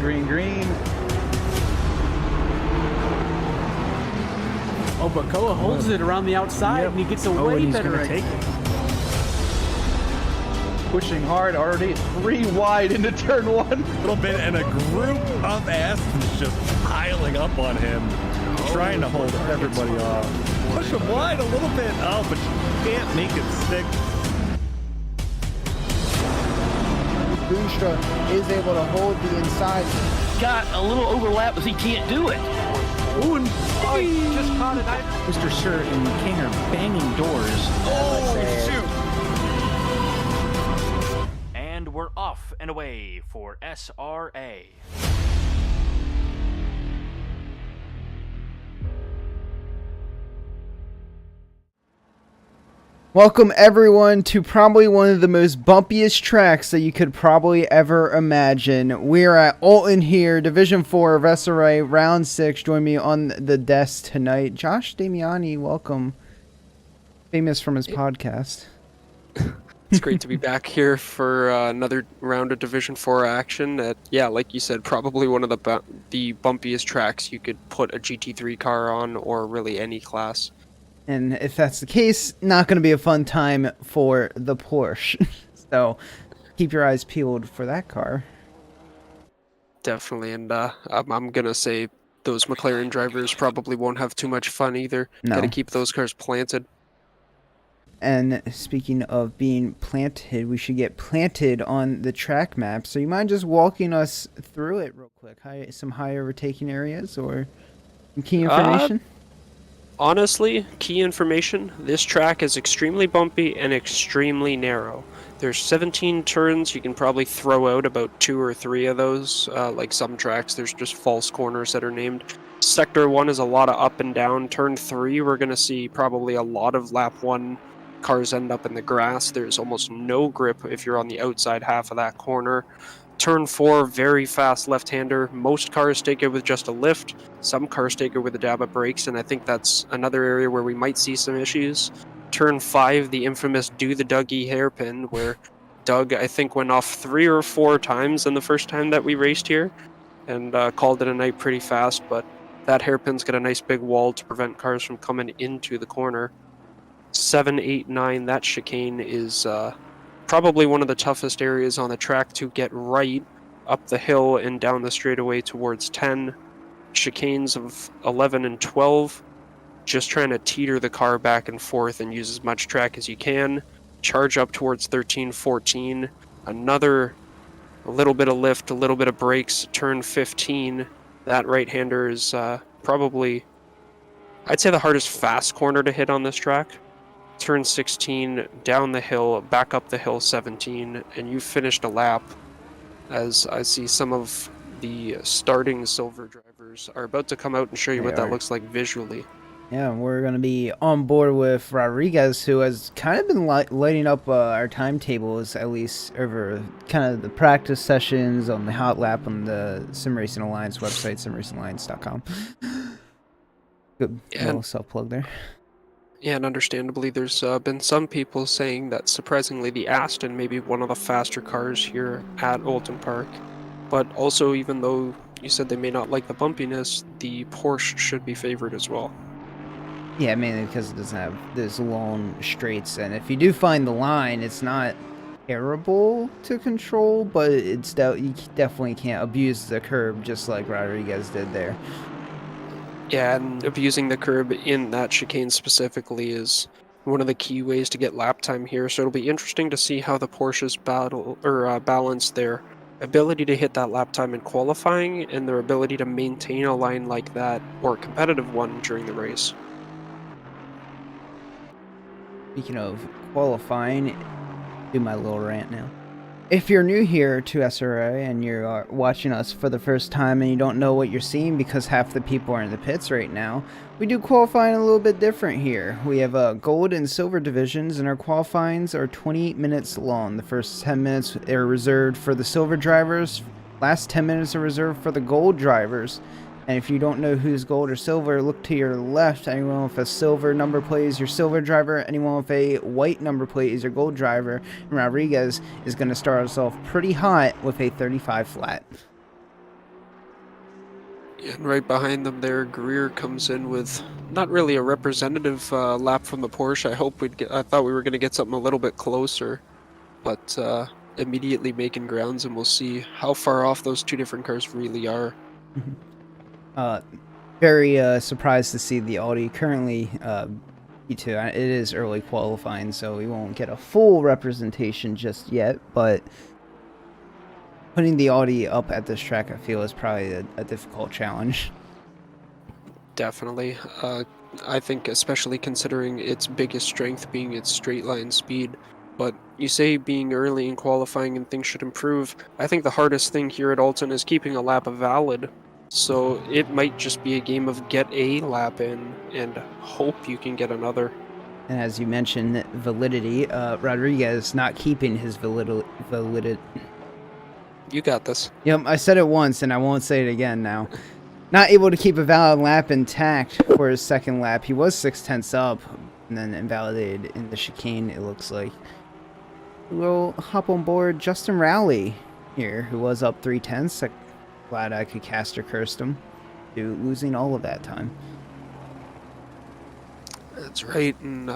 green. Oh, but Koa holds it around the outside, and he gets a way better exit. Pushing hard, already 3 wide into turn 1. A little bit, and a group of Astons just piling up on him, trying to hold everybody off. Push him wide a little bit. Oh, but you can't make it stick. Boonstra is able to hold the inside. Got a little overlap, but he can't do it. Ooh, and he just caught it. Mr. Sir and King are banging doors. Oh, shoot. And we're off and away for SRA. Welcome everyone to probably one of the most bumpiest tracks that you could probably ever imagine. We're at Oulton here, Division 4 of SRA, Round 6. Join me on the desk tonight. Josh Damiani, welcome. Famous from his podcast. It's great to be back here for another round of Division 4 action. Yeah, like you said, probably one of the bumpiest tracks you could put a GT3 car on, or really any class. And if that's the case, not going to be a fun time for the Porsche. So keep your eyes peeled for that car. Definitely, and I'm going to say those McLaren drivers probably won't have too much fun either. No. Got to keep those cars planted. And speaking of being planted, we should get planted on the track map. So you mind just walking us through it real quick? Some high overtaking areas or some key information? Honestly, key information, this track is extremely bumpy and extremely narrow. There's 17 turns, you can probably throw out about 2 or 3 of those. Like some tracks, there's just false corners that are named. Sector 1 is a lot of up and down. Turn 3, we're going to see probably a lot of lap 1 cars end up in the grass. There's almost no grip if you're on the outside half of that corner. Turn 4, very fast left-hander. Most cars take it with just a lift. Some cars take it with a dab of brakes, and I think that's another area where we might see some issues. Turn 5, the infamous do the Dougie hairpin, where Doug, I think, went off 3 or 4 times in the first time that we raced here, and called it a night pretty fast, but that hairpin's got a nice big wall to prevent cars from coming into the corner. 7, 8, 9, that chicane is probably one of the toughest areas on the track to get right, up the hill and down the straightaway towards 10. Chicanes of 11 and 12, just trying to teeter the car back and forth and use as much track as you can. Charge up towards 13, 14. A little bit of lift, a little bit of brakes. Turn 15, that right-hander is probably, I'd say, the hardest fast corner to hit on this track. Turn 16, down the hill, back up the hill 17, and you finished a lap. As I see some of the starting silver drivers are about to come out and show you what that looks like visually. Yeah, we're going to be on board with Rodriguez, who has kind of been lighting up our timetables, at least over kind of the practice sessions on the hot lap on the Sim Racing Alliance website, simracingalliance.com. Good little self-plug there. Yeah, and understandably, there's been some people saying that surprisingly the Aston may be one of the faster cars here at Oulton Park. But also, even though you said they may not like the bumpiness, the Porsche should be favored as well. Yeah, mainly because it doesn't have those long straights, and if you do find the line, it's not terrible to control, but it's you definitely can't abuse the curb just like Rodriguez did there. Yeah, and abusing the curb in that chicane specifically is one of the key ways to get lap time here, so it'll be interesting to see how the Porsches balance their ability to hit that lap time in qualifying and their ability to maintain a line like that, or a competitive one, during the race. Speaking of qualifying, do my little rant now. If you're new here to SRA and you're watching us for the first time and you don't know what you're seeing because half the people are in the pits right now, we do qualifying a little bit different here. We have gold and silver divisions, and our qualifyings are 20 minutes long. The first 10 minutes are reserved for the silver drivers, last 10 minutes are reserved for the gold drivers. And if you don't know who's gold or silver, look to your left. Anyone with a silver number plate is your silver driver. Anyone with a white number plate is your gold driver. And Rodriguez is going to start us off pretty hot with a 35 flat. And right behind them there, Greer comes in with not really a representative lap from the Porsche. I thought we were going to get something a little bit closer, but immediately making grounds, and we'll see how far off those two different cars really are. Very surprised to see the Audi currently P2. It is early qualifying, so we won't get a full representation just yet, but putting the Audi up at this track, I feel, is probably a difficult challenge. Definitely. I think especially considering its biggest strength being its straight line speed. But you say being early in qualifying and things should improve. I think the hardest thing here at Oulton is keeping a lap valid. So it might just be a game of get a lap in and hope you can get another. And as you mentioned, validity, Rodriguez not keeping his validity. You got this. Yep, I said it once and I won't say it again now. Not able to keep a valid lap intact for his second lap. He was 0.6 up and then invalidated in the chicane, it looks like. We'll hop on board Justin Rowley here, who was up 0.3. Glad I could caster cursed him to losing all of that time. That's right, and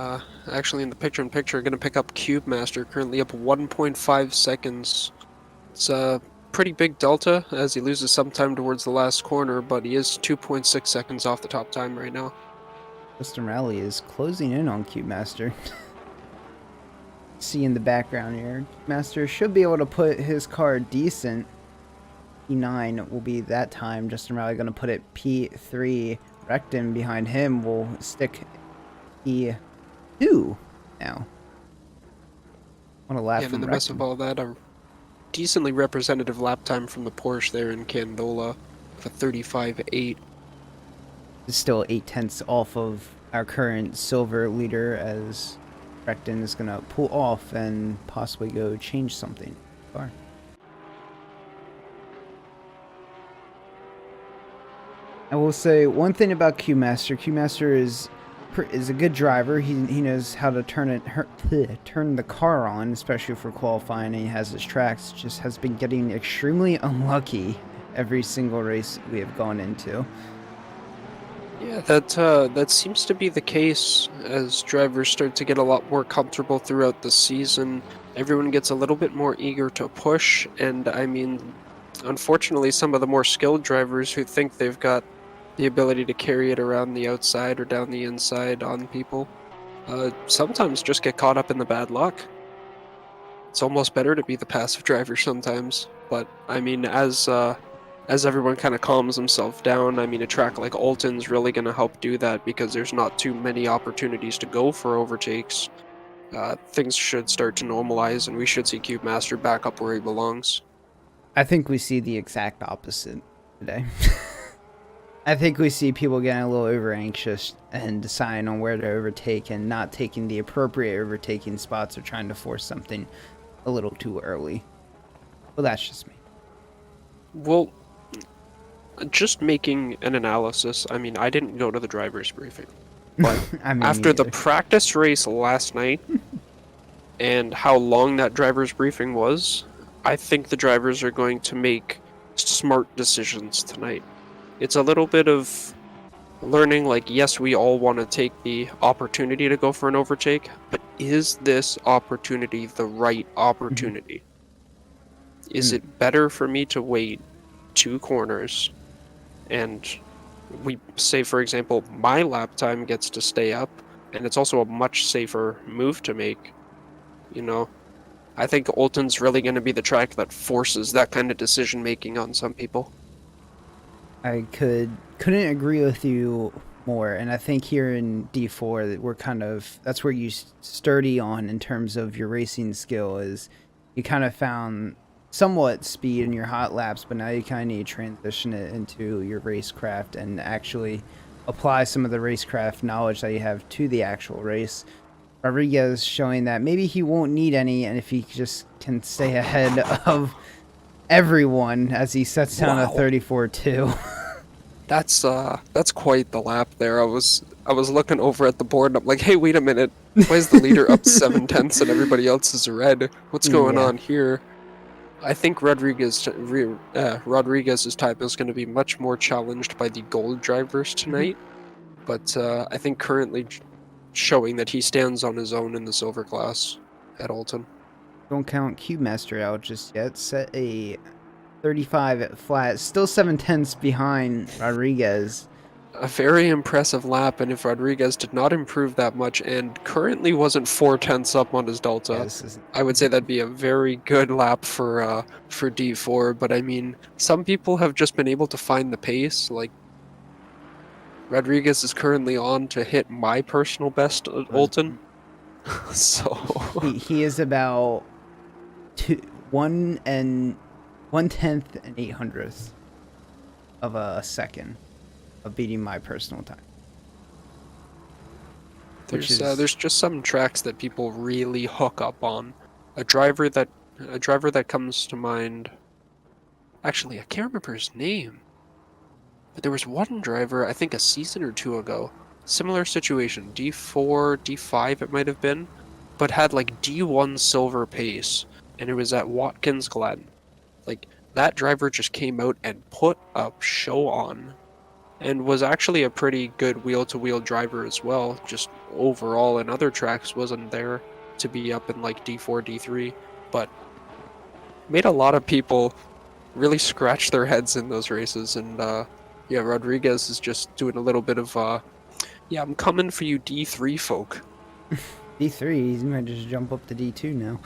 actually in the picture-in-picture, going to pick up Cube Master, currently up 1.5 seconds. It's a pretty big delta as he loses some time towards the last corner, but he is 2.6 seconds off the top time right now. Justin Rowley is closing in on Cube Master. See in the background here, Master should be able to put his car decent. P9 will be that time. Justin Rowley going to put it P3. Recton behind him will stick P2 now. What a lap and from in the midst of all that, a decently representative lap time from the Porsche there in Candola with a 35.8. It's still 0.8 off of our current silver leader, as Recton is going to pull off and possibly go change something. Car. I will say one thing about Q Master. Q Master is a good driver. He knows how to turn the car on, especially for qualifying. And he has his tracks. Just has been getting extremely unlucky every single race we have gone into. Yeah, that seems to be the case as drivers start to get a lot more comfortable throughout the season. Everyone gets a little bit more eager to push, and I mean, unfortunately, some of the more skilled drivers who think they've got the ability to carry it around the outside or down the inside on people, sometimes just get caught up in the bad luck. It's almost better to be the passive driver sometimes, but I mean, as everyone kind of calms himself down, I mean, a track like Oulton's really going to help do that because there's not too many opportunities to go for overtakes. Things should start to normalize, and we should see Cube Master back up where he belongs. I think we see the exact opposite today. I think we see people getting a little over anxious and deciding on where to overtake and not taking the appropriate overtaking spots or trying to force something a little too early. Well, that's just me. Well, just making an analysis, I mean, I didn't go to the driver's briefing, but I mean, after the practice race last night and how long that driver's briefing was, I think the drivers are going to make smart decisions tonight. It's a little bit of learning, like, yes, we all want to take the opportunity to go for an overtake, but is this opportunity the right opportunity? Is it better for me to wait 2 corners and we say, for example, my lap time gets to stay up, and it's also a much safer move to make, you know? I think Oulton's really going to be the track that forces that kind of decision making on some people. I couldn't agree with you more, and I think here in D4 that we're kind of, that's where you sturdy on in terms of your racing skill, is you kind of found somewhat speed in your hot laps, but now you kind of need to transition it into your racecraft and actually apply some of the racecraft knowledge that you have to the actual race. Rodriguez showing that maybe he won't need any, and if he just can stay ahead of everyone as he sets down a 34-2. That's quite the lap there. I was looking over at the board and I'm like, hey, wait a minute. Why is the leader up 0.7 and everybody else is red? What's going on here? I think Rodriguez's time is going to be much more challenged by the gold drivers tonight, but I think currently showing that he stands on his own in the silver class at Oulton. Don't count Cube Master out just yet. Set a 35 at flat, still 7/10ths behind Rodriguez. A very impressive lap, and if Rodriguez did not improve that much and currently wasn't 4/10ths up on his delta, Yes. I would say that'd be a very good lap for D4. But I mean, some people have just been able to find the pace. Like Rodriguez is currently on to hit my personal best at Oulton, so He is about 1 1/10 and 800ths of a second of beating my personal time. there's just some tracks that people really hook up on. A driver that comes to mind. Actually, I can't remember his name, but there was one driver, I think a season or two ago, similar situation, D4, D5 it might have been, but had like D1 silver pace, and it was at Watkins Glen. Like, that driver just came out and put a show on, and was actually a pretty good wheel-to-wheel driver as well, just overall in other tracks wasn't there to be up in like D4, D3, but made a lot of people really scratch their heads in those races. And yeah, Rodriguez is just doing a little bit of yeah, I'm coming for you D3 folk. D3, he might just jump up to D2 now.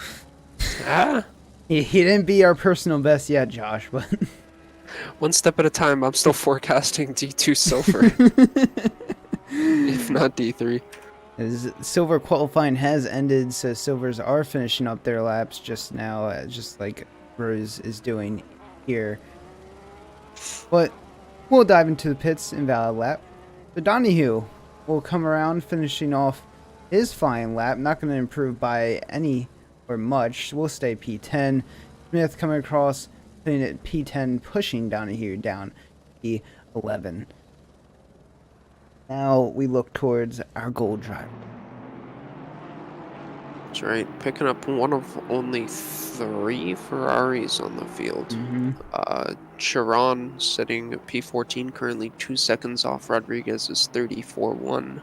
Ah, He didn't beat our personal best yet, Josh, but one step at a time. I'm still forecasting D2 silver, if not D3. his silver qualifying has ended, so silvers are finishing up their laps just now, just like Rose is doing here. But we'll dive into the pits in valid lap. So Donahue will come around, finishing off his flying lap. Not going to improve by any or much. We'll stay P10. Smith coming across, putting it P10, pushing Donahue down P11. Now we look towards our gold driver. That's right, picking up one of only 3 Ferraris on the field. Chiron sitting at P14, currently 2 seconds off Rodriguez's 34-1.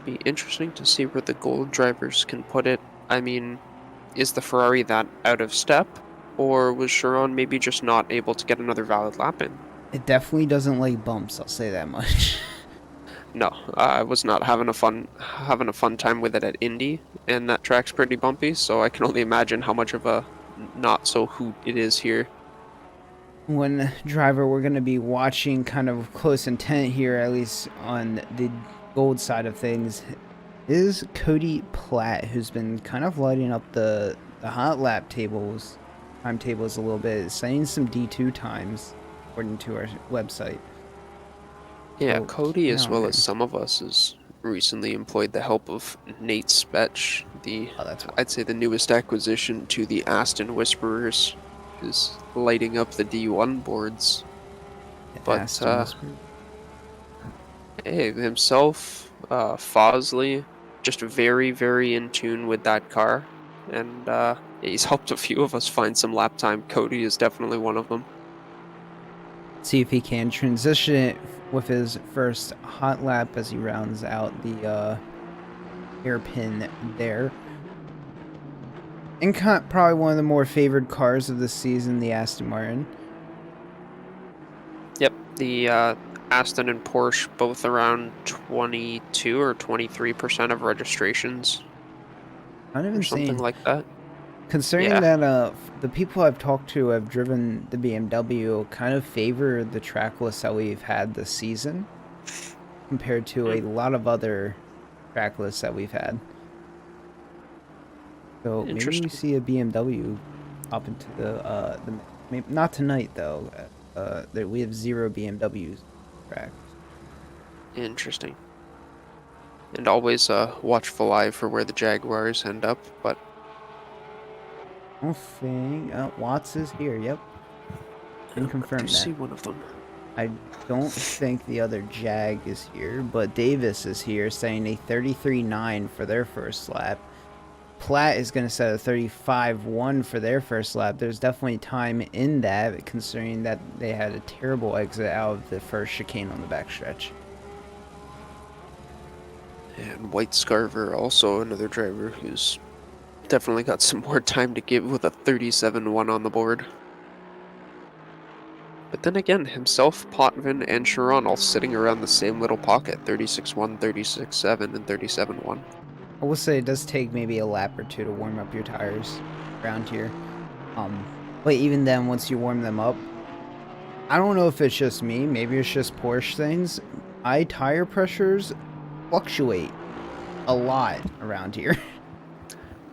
Be interesting to see where the gold drivers can put it. I mean, is the Ferrari that out of step, or was Chiron maybe just not able to get another valid lap in? It definitely doesn't like bumps, I'll say that much. No, I was not having a fun time with it at Indy, and that track's pretty bumpy, so I can only imagine how much of a not so hoot it is here. One driver we're going to be watching kind of close intent here, at least on the gold side of things, is Cody Platt, who's been kind of lighting up the hot lap tables, time tables a little bit, setting some D2 times, according to our website. Yeah, Oh, Cody, as well man. as some of us, has recently employed the help of Nate Spetch, I'd say the newest acquisition to the Aston Whisperers, who's lighting up the D1 boards. But hey, himself, Fosley, just very, very in tune with that car, and he's helped a few of us find some lap time. Cody is definitely one of them. See if he can transition it with his first hot lap as he rounds out the hairpin there. And probably one of the more favored cars of the season, the Aston Martin. Yep, the Aston and Porsche both around 22 or 23% of registrations. Kind of Or something insane. like that. Considering Yeah. that the people I've talked to who have driven the BMW kind of favor the track list that we've had this season compared to a lot of other track lists that we've had. So maybe we Interesting. see a BMW up into the maybe, not tonight though. That we have 0 BMWs track. Interesting. And always watchful eye for where the Jaguars end up, but I don't think Watts is here. Yep, can confirm I do that. see one of them. I don't think the other Jag is here, but Davis is here, saying a 33.9 for their first lap. Platt is going to set a 35-1 for their first lap. There's definitely time in that, considering that they had a terrible exit out of the first chicane on the backstretch. And White Scarver, also another driver who's definitely got some more time to give with a 37-1 on the board. But then again, himself, Potvin, and Sharon all sitting around the same little pocket, 36-1, 36-7, and 37-1. I will say it does take maybe a lap or two to warm up your tires around here. But even then, once you warm them up, I don't know if it's just me, maybe it's just Porsche things. Tire pressures fluctuate a lot around here.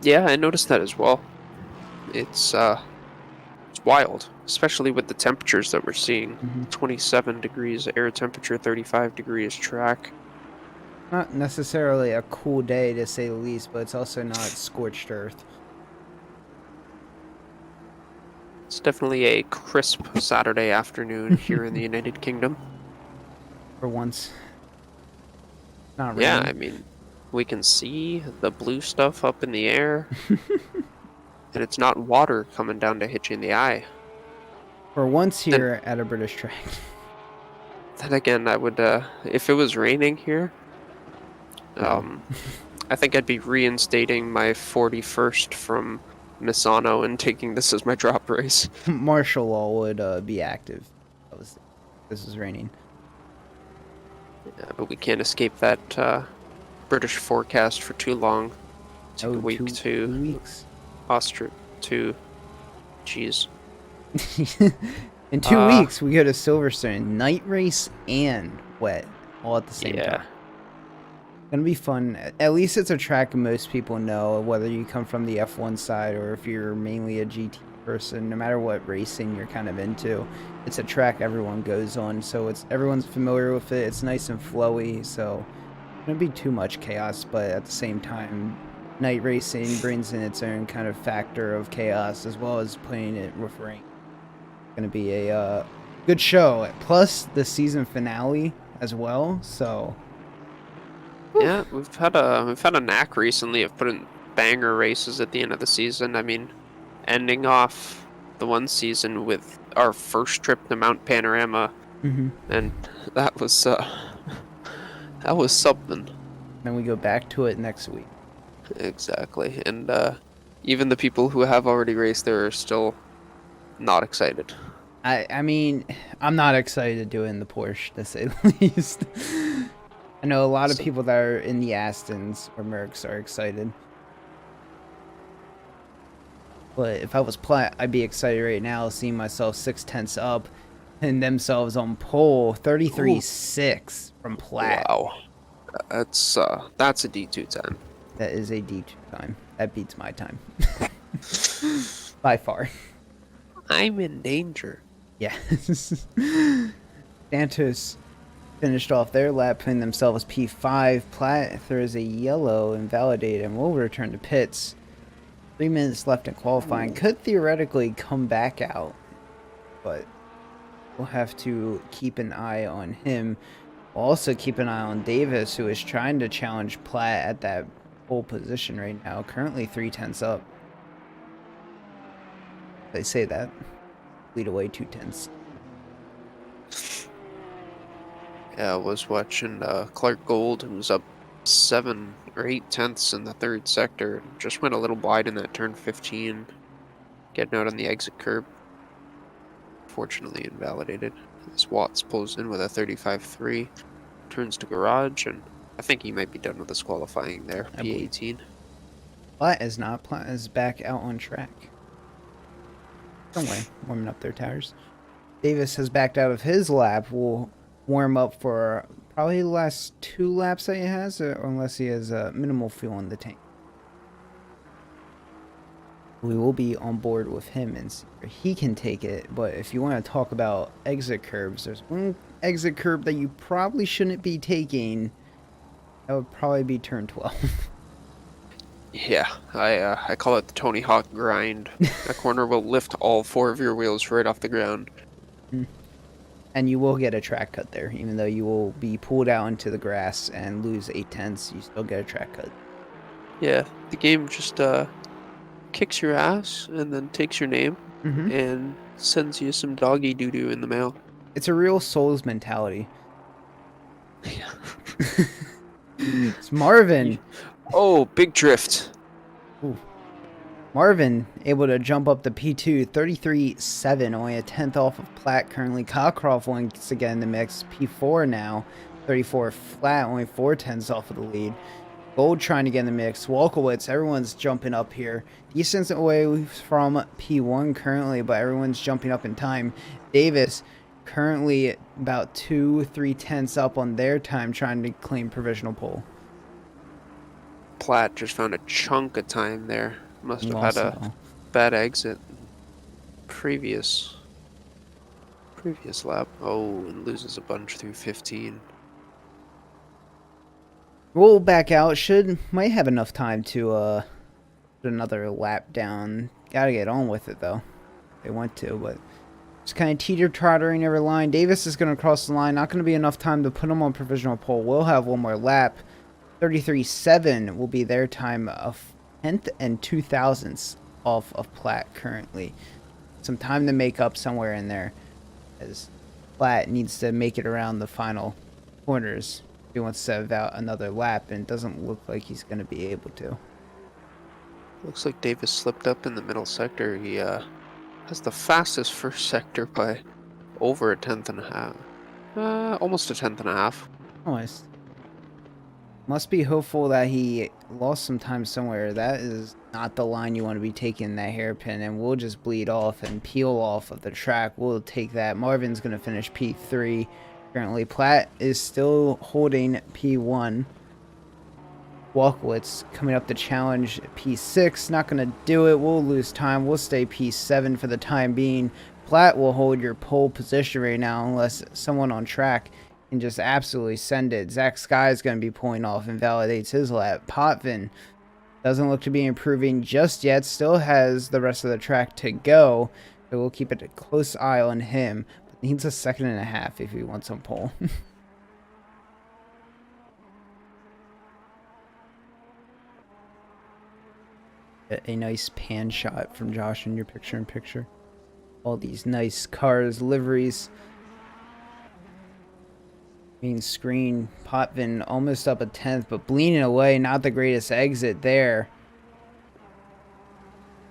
Yeah, I noticed that as well. It's wild, especially with the temperatures that we're seeing. 27 degrees air temperature, 35 degrees track. Not necessarily a cool day to say the least, but it's also not scorched earth. It's definitely a crisp Saturday afternoon here in the United Kingdom. For once. Not Yeah, raining. I mean, we can see the blue stuff up in the air. And it's not water coming down to hit you in the eye. For once here at a British track. Then again, I would, if it was raining here, I think I'd be reinstating my 41st from Misano and taking this as my drop race. Martial law would be active. This is raining. Yeah, but we can't escape that British forecast for too long. Took a week 2 weeks. Jeez. In 2 weeks, we go to Silverstone, night race and wet, all at the same time. Gonna be fun. At least it's a track most people know, whether you come from the F1 side or if you're mainly a GT person. No matter what racing you're kind of into, it's a track everyone goes on, so everyone's familiar with it. It's nice and flowy, so it's gonna be too much chaos, but at the same time, night racing brings in its own kind of factor of chaos, as well as playing it with rain. Gonna be a good show, plus the season finale as well, so yeah, we've had a knack recently of putting banger races at the end of the season. I mean, ending off the one season with our first trip to Mount Panorama, and that was something. Then we go back to it next week. Exactly, and even the people who have already raced there are still not excited. I mean, I'm not excited to do it in the Porsche, to say the least. I know a lot of people that are in the Astons or Mercs are excited. But if I was Platt, I'd be excited right now, seeing myself 6/10 up and themselves on pole, 33.6 from Platt. Wow, that's a D2 time. That is a D2 time. That beats my time. By far. I'm in danger. Yeah. Santos finished off their lap, putting themselves P5. Platt throws a yellow invalidated and will return to pits. 3 minutes left in qualifying. Could theoretically come back out, but we'll have to keep an eye on him. We'll also keep an eye on Davis, who is trying to challenge Platt at that pole position right now. Currently 3/10 up. They say that. Lead away 2/10. Yeah, I was watching Clark Gold, who was up 7 or 8/10 in the third sector. Just went a little wide in that turn 15, getting out on the exit curb. Fortunately invalidated. As Watts pulls in with a 35.3, turns to garage, and I think he might be done with his qualifying there. P18. Platt is not. Platt is back out on track. Some way, warming up their tires. Davis has backed out of his lap. Will warm up for probably the last 2 laps that he has, or unless he has minimal fuel in the tank. We will be on board with him and see where he can take it. But if you want to talk about exit curbs, there's one exit curb that you probably shouldn't be taking. That would probably be turn 12. Yeah, I call it the Tony Hawk grind. That corner will lift all 4 of your wheels right off the ground. And you will get a track cut there, even though you will be pulled out into the grass and lose 8/10. You still get a track cut. Yeah, the game just kicks your ass and then takes your name and sends you some doggy doo-doo in the mail. It's a real Souls mentality. It's Marvin. Oh, big drift. Ooh. Marvin able to jump up to P2, 33.7, only a 10th off of Platt currently. Cockcroft once again in the mix, P4 now, 34 flat, only 4/10ths off of the lead. Gold trying to get in the mix. Wolkowitz, everyone's jumping up here. Decent away from P1 currently, but everyone's jumping up in time. Davis currently about 2-3 tenths up on their time trying to claim provisional pole. Platt just found a chunk of time there. Must have had a Also, bad exit previous lap. Oh, and loses a bunch through 15. we'll back out. Might have enough time to put another lap down. Gotta get on with it though. They want to, but just kind of teeter-tottering every line. Davis is going to cross the line. Not going to be enough time to put him on provisional pole. We'll have one more lap. 33.7 will be their time of 10th and 2/1000ths off of Platt currently. Some time to make up somewhere in there, as Platt needs to make it around the final corners if he wants to have out another lap, and it doesn't look like he's going to be able to. Looks like Davis slipped up in the middle sector. He has the fastest first sector by over a 10th and a half. Almost a 10th and a half. Nice. Must be hopeful that he lost some time somewhere. That is not the line you want to be taking, that hairpin, and we'll just bleed off and peel off of the track. We'll take that. Marvin's going to finish P3 currently. Platt is still holding P1. Wolkowitz coming up to challenge P6. Not going to do it. We'll lose time. We'll stay P7 for the time being. Platt will hold your pole position right now unless someone on track can just absolutely send it. Zach Sky is going to be pulling off and validates his lap. Potvin doesn't look to be improving just yet. Still has the rest of the track to go. So we'll keep a close eye on him. But needs a 2.5 seconds if he wants on pole. A nice pan shot from Josh in your picture-in-picture. All these nice cars, liveries. Main screen, Potvin almost up a 10th, but bleeding away. Not the greatest exit there.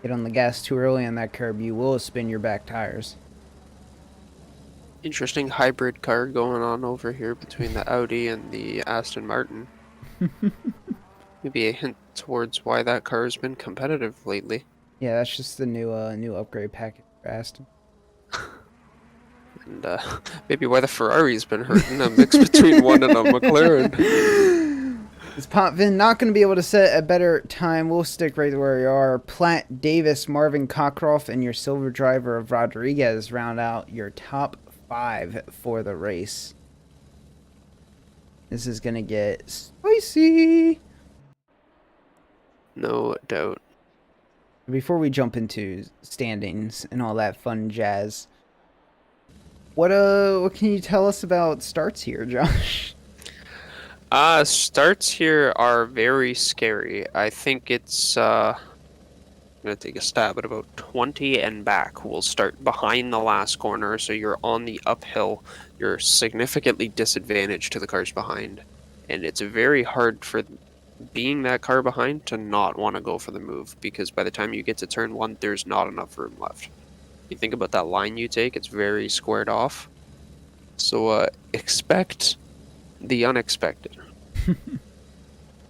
Get on the gas too early on that curb, you will spin your back tires. Interesting hybrid car going on over here between the Audi and the Aston Martin. Maybe a hint towards why that car has been competitive lately. Yeah, that's just the new upgrade package for Aston. And maybe why the Ferrari's been hurting a mix between one and a McLaren. Is Potvin not going to be able to set a better time? We'll stick right where we are. Platt, Davis, Marvin, Cockcroft, and your silver driver of Rodriguez round out your top 5 for the race. This is going to get spicy. No doubt. Before we jump into standings and all that fun jazz, what can you tell us about starts here, Josh? Starts here are very scary. I think it's I'm gonna take a stab at about 20 and back. We'll start behind the last corner, so you're on the uphill. You're significantly disadvantaged to the cars behind, and it's very hard for being that car behind to not want to go for the move, because by the time you get to turn 1, there's not enough room left. You think about that line you take, it's very squared off. So expect the unexpected.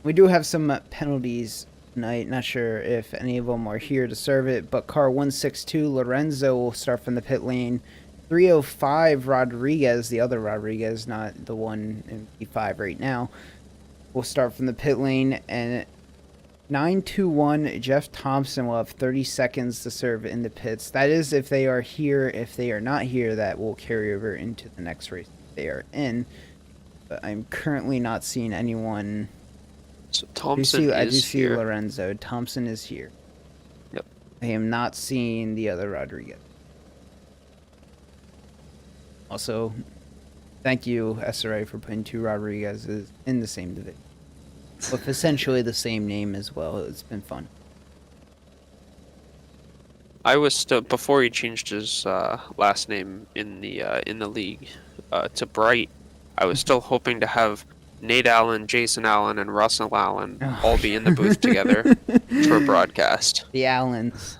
We do have some penalties tonight. Not sure if any of them are here to serve it, but car 162 Lorenzo will start from the pit lane. 305 Rodriguez, the other Rodriguez, not the one in P5 right now, will start from the pit lane, and 921 Jeff Thompson will have 30 seconds to serve in the pits. That is if they are here. If they are not here, that will carry over into the next race they are in. But I'm currently not seeing anyone. So Thompson I do see here. Lorenzo. Thompson is here. Yep. I am not seeing the other Rodriguez. Also, thank you, SRA, for putting 2 Rodriguez's in the same division. with essentially the same name as well. It's been fun. I was still, before he changed his last name in the league to Bright, I was still hoping to have Nate Allen, Jason Allen, and Russell Allen all be in the booth together for a broadcast. The Allens.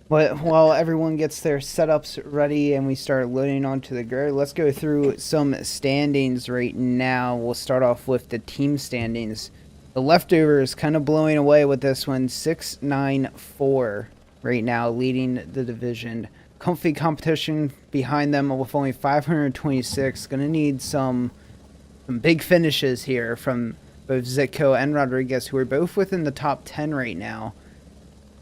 But while everyone gets their setups ready and we start loading onto the grid, let's go through some standings right now. We'll start off with the team standings. The leftovers kind of blowing away with this one, 6-9-4 right now, leading the division. Comfy competition behind them with only 526. Going to need some big finishes here from both Zitko and Rodriguez, who are both within the top 10 right now.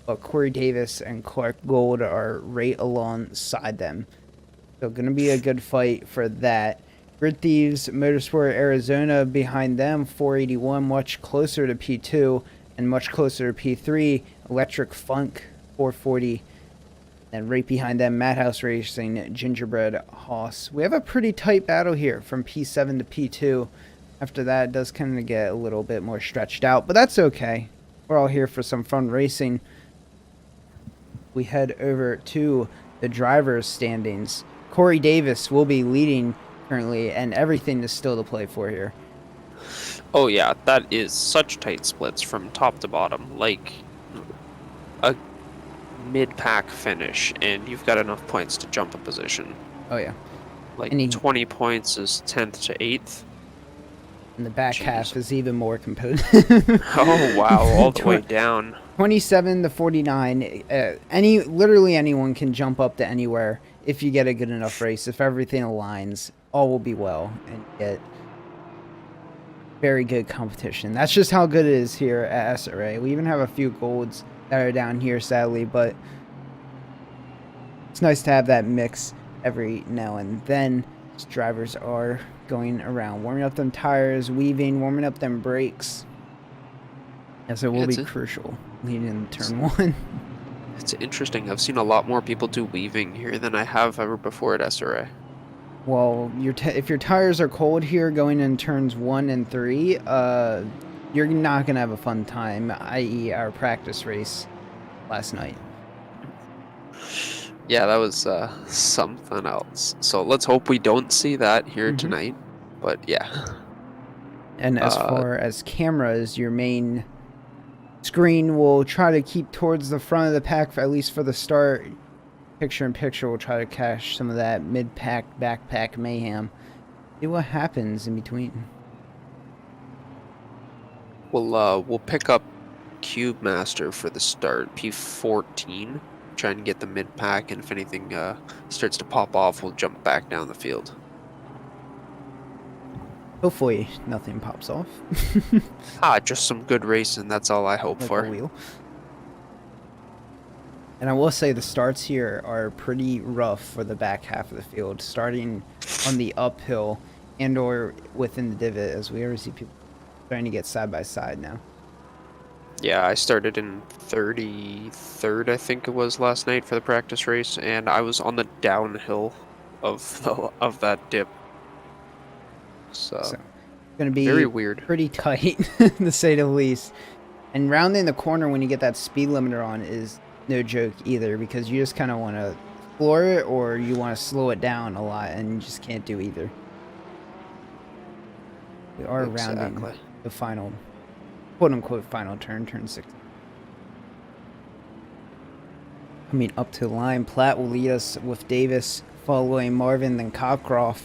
But Corey Davis and Clark Gold are right alongside them. So going to be a good fight for that. Grid Thieves Motorsport Arizona behind them, 481, much closer to P2 and much closer to P3. Electric Funk, 440. And right behind them, Madhouse Racing, Gingerbread Hoss. We have a pretty tight battle here from P7 to P2. After that, it does kind of get a little bit more stretched out, but that's okay. We're all here for some fun racing. We head over to the drivers' standings. Corey Davis will be leading currently, and everything is still to play for here. Oh yeah, that is such tight splits from top to bottom. Like a mid-pack finish, and you've got enough points to jump a position. Oh yeah. Like 20 points is 10th to 8th. And the back half is even more competitive. Oh wow, all the way down. 27 to 49. Literally anyone can jump up to anywhere if you get a good enough race. If everything aligns, all will be well and get very good competition. That's just how good it is here at SRA. We even have a few golds that are down here, sadly, but it's nice to have that mix every now and then. As drivers are going around, warming up them tires, weaving, warming up them brakes. As it will be crucial leading into turn 1. It's interesting. I've seen a lot more people do weaving here than I have ever before at SRA. Well, if your tires are cold here going in turns 1 and 3, you're not going to have a fun time, i.e. our practice race last night. Yeah, that was something else. So let's hope we don't see that here tonight. But yeah. And as far as cameras, your main screen will try to keep towards the front of the pack, at least for the start. Picture-in-picture will try to catch some of that mid-pack, backpack mayhem. See what happens in between. We'll pick up Cube Master for the start, P14. Try and get the mid-pack, and if anything starts to pop off, we'll jump back down the field. Hopefully nothing pops off. Just some good racing, that's all I hope for. Wheel. And I will say the starts here are pretty rough for the back half of the field, starting on the uphill and or within the divot, as we already see people trying to get side by side now. Yeah, I started in 33rd, I think it was, last night for the practice race, and I was on the downhill of that dip. So it's going to be very weird, pretty tight, to say the least. And rounding the corner when you get that speed limiter on is no joke either, because you just kind of want to floor it or you want to slow it down a lot, and you just can't do either. We are rounding the final, quote-unquote final turn 6. Coming up to the line, Platt will lead us with Davis, following Marvin, then Cockcroft.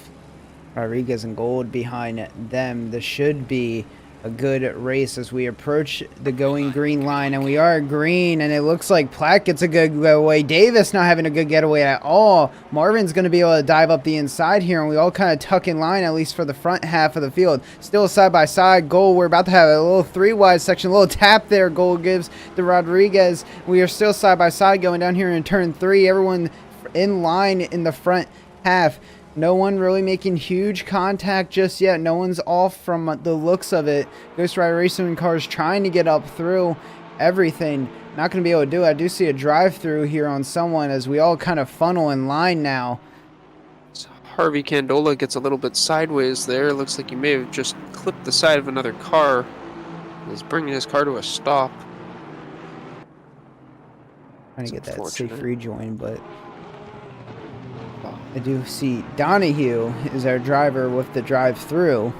Rodriguez and Gold behind them. This should be a good race as we approach the going green line, and we are green, and it looks like Platt gets a good getaway. Davis not having a good getaway at all. Marvin's going to be able to dive up the inside here, and we all kind of tuck in line, at least for the front half of the field. Still side by side. Gold, we're about to have a little 3-wide section, a little tap there. Gold gives to Rodriguez. We are still side by side going down here in turn 3. Everyone in line in the front half. No one really making huge contact just yet. No one's off from the looks of it. Ghost Rider Racing cars trying to get up through everything. Not going to be able to do it. I do see a drive-through here on someone as we all kind of funnel in line now. It's Harvey Candola gets a little bit sideways there. Looks like he may have just clipped the side of another car. He's bringing his car to a stop. Trying to get that safe unfortunate. rejoin, but I do see Donahue is our driver with the drive-through.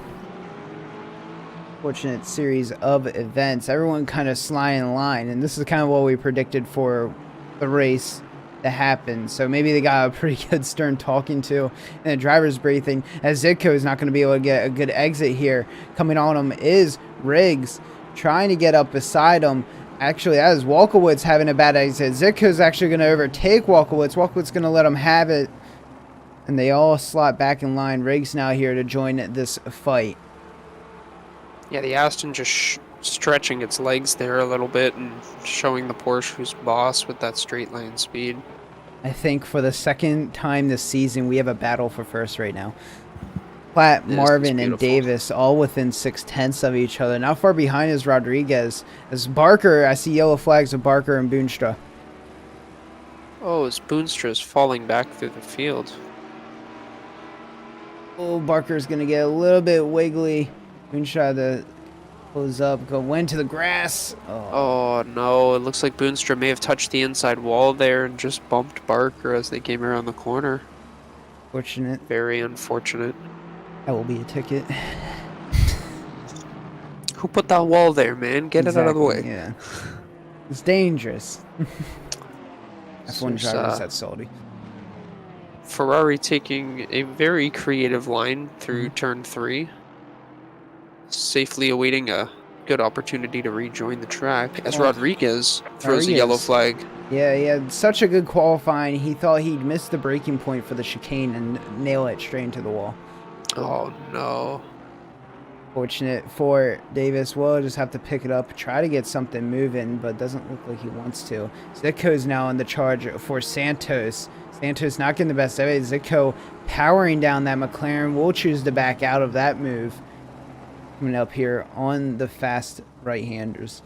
Fortunate series of events. Everyone kind of sliding in line, and this is kind of what we predicted for the race to happen. So maybe they got a pretty good stern talking to in the driver's briefing, as Zitko is not going to be able to get a good exit here. Coming on him is Riggs, trying to get up beside him. Actually, that is Walkowitz having a bad exit. Zitko's actually going to overtake Walkowitz. Walkowitz going to let him have it, and they all slot back in line. Riggs now here to join this fight. Yeah, the Aston just stretching its legs there a little bit and showing the Porsche who's boss with that straight line speed. I think for the second time this season, we have a battle for first right now. Platt, Marvin, and Davis all within 0.6 of each other. Not far behind is Rodriguez. As Barker, I see yellow flags of Barker and Boonstra. Oh, as Boonstra is falling back through the field. Oh, Barker's going to get a little bit wiggly. Boonstra to close up, go went to the grass. Oh no, it looks like Boonstra may have touched the inside wall there and just bumped Barker as they came around the corner. Fortunate. Very unfortunate. That will be a ticket. Who put that wall there, man? Get it out of the way. Yeah. It's dangerous. F1 There's, drivers at Saudi. Ferrari taking a very creative line through turn 3. Safely awaiting a good opportunity to rejoin the track as Rodriguez throws a yellow flag. Yeah, he had such a good qualifying. He thought he'd miss the braking point for the chicane and nail it straight into the wall. Oh no. Fortunate for Davis. Will just have to pick it up, try to get something moving, but doesn't look like he wants to. Zitko's now in the charge for Santos. Santos not getting the best of it. Zitko powering down that McLaren. Will choose to back out of that move. Coming up here on the fast right-handers.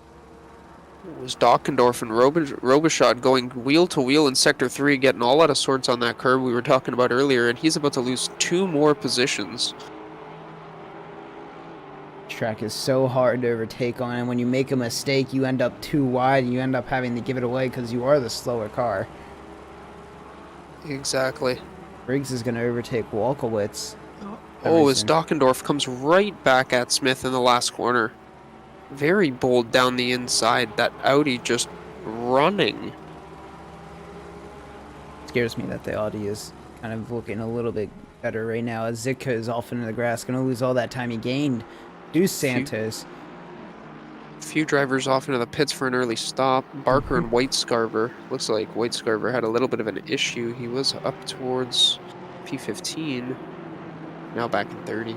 It was Dockendorf and Robichaud going wheel to wheel in Sector 3, getting all out of sorts on that curve we were talking about earlier, and he's about to lose 2 more positions. This track is so hard to overtake on, and when you make a mistake, you end up too wide, and you end up having to give it away because you are the slower car. Exactly. Briggs is going to overtake Walkowitz. Oh, as Dockendorf comes right back at Smith in the last corner. Very bold down the inside. That Audi just running. Scares me that the Audi is kind of looking a little bit better right now, as Zitka is off into the grass, going to lose all that time he gained. Deuce Santos. Few drivers off into the pits for an early stop. Barker and Whitescarver. Looks like Whitescarver had a little bit of an issue. He was up towards P15. Now back in 30.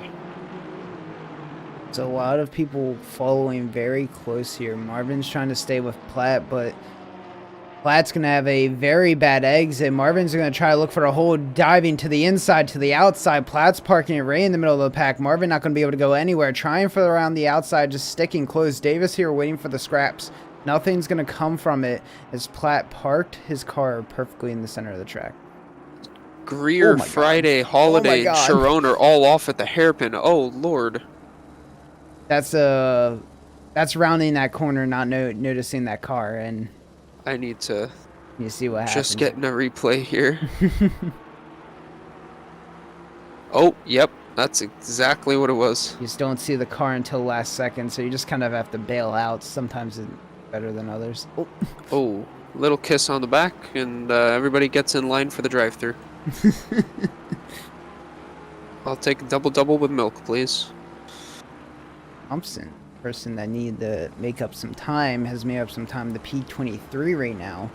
There's a lot of people following very close here. Marvin's trying to stay with Platt, but Platt's going to have a very bad exit. Marvin's going to try to look for a hole, diving to the inside, to the outside. Platt's parking it right in the middle of the pack. Marvin not going to be able to go anywhere. Trying for around the outside, just sticking close. Davis here waiting for the scraps. Nothing's going to come from it as Platt parked his car perfectly in the center of the track. Greer, Friday, Holiday, and Sharon are all off at the hairpin. Oh, Lord. That's rounding that corner, not noticing that car, and I need to you see what happens. Just getting a replay here. Oh, yep. That's exactly what it was. You just don't see the car until the last second, so you just kind of have to bail out. Sometimes it's better than others. Oh, little kiss on the back, and everybody gets in line for the drive-thru. I'll take a double-double with milk, please. Thompson, person that needed to make up some time, has made up some time. The P23 right now.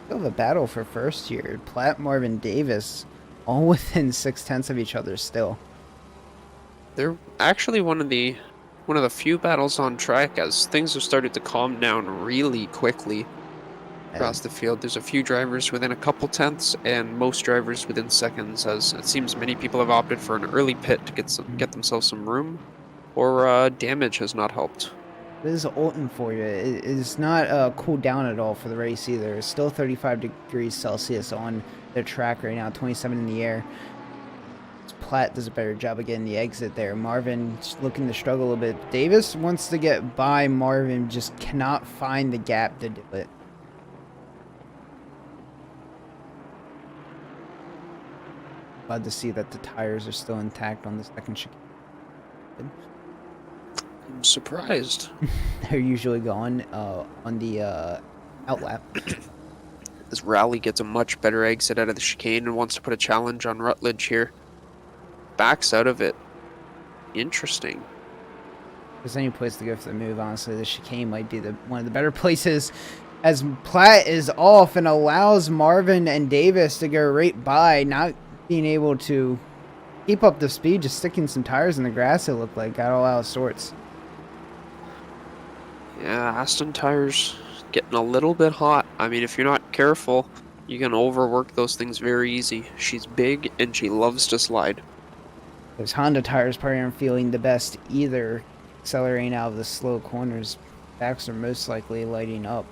Still have a battle for first here. Platt, Marvin, Davis, all within 0.6 of each other still. They're actually one of the few battles on track as things have started to calm down really quickly across the field. There's a few drivers within a couple tenths and most drivers within seconds, as it seems many people have opted for an early pit to get themselves some room, or damage has not helped. This is Oulton for you. It is not cooled down at all for the race either. It's still 35 degrees Celsius on the track right now, 27 in the air. Platt does a better job of getting the exit there. Marvin just looking to struggle a little bit. Davis wants to get by Marvin, just cannot find the gap to do it. Glad to see that the tires are still intact on the second chicane. I'm surprised. They're usually gone on the outlap. As Rowley gets a much better exit out of the chicane and wants to put a challenge on Rutledge here. Backs out of it. Interesting. If there's any place to go for the move, honestly, the chicane might be one of the better places, as Platt is off and allows Marvin and Davis to go right by, not being able to keep up the speed, just sticking some tires in the grass, it looked like. Got all out of sorts. Yeah, Aston tires getting a little bit hot. I mean, if you're not careful, you can overwork those things very easy. She's big and she loves to slide. Those Honda tires probably aren't feeling the best either, accelerating out of the slow corners. Backs are most likely lighting up.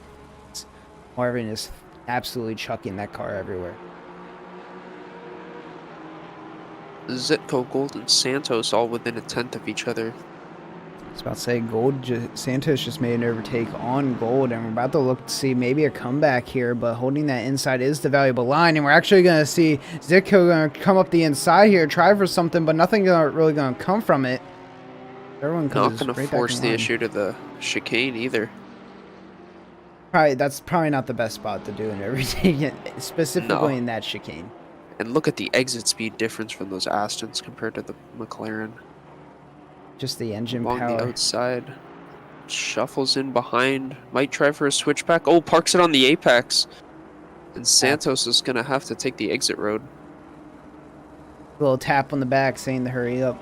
Marvin is absolutely chucking that car everywhere. Zitko, Gold, and Santos all within a tenth of each other. I was about to say, Santos just made an overtake on Gold, and we're about to look to see maybe a comeback here, but holding that inside is the valuable line, and we're actually going to see Zitko going to come up the inside here, try for something, but nothing really going to come from it. Everyone comes not going to right force back in the line. issue to the chicane either. That's probably not the best spot to do in everything, specifically in that chicane. And look at the exit speed difference from those Astons compared to the McLaren. Just the engine Along power. the outside. Shuffles in behind. Might try for a switchback. Oh, parks it on the apex. And Santos is going to have to take the exit road. A little tap on the back saying to hurry up.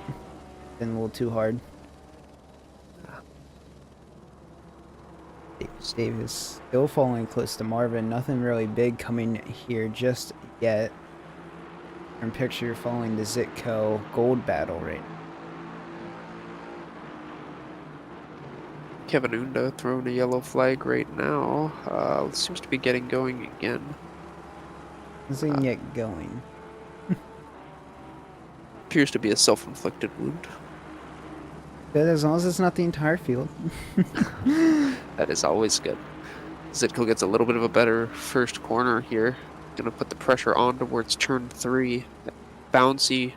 Been a little too hard. Davis still falling close to Marvin. Nothing really big coming here just yet. And picture following the Zitko Gold battle right now. Kevin Unda throwing a yellow flag right now. Seems to be getting going again. Doesn't get going. Appears to be a self-inflicted wound. Good, as long as it's not the entire field. That is always good. Zitko gets a little bit of a better first corner here. Gonna put the pressure on towards turn 3. That bouncy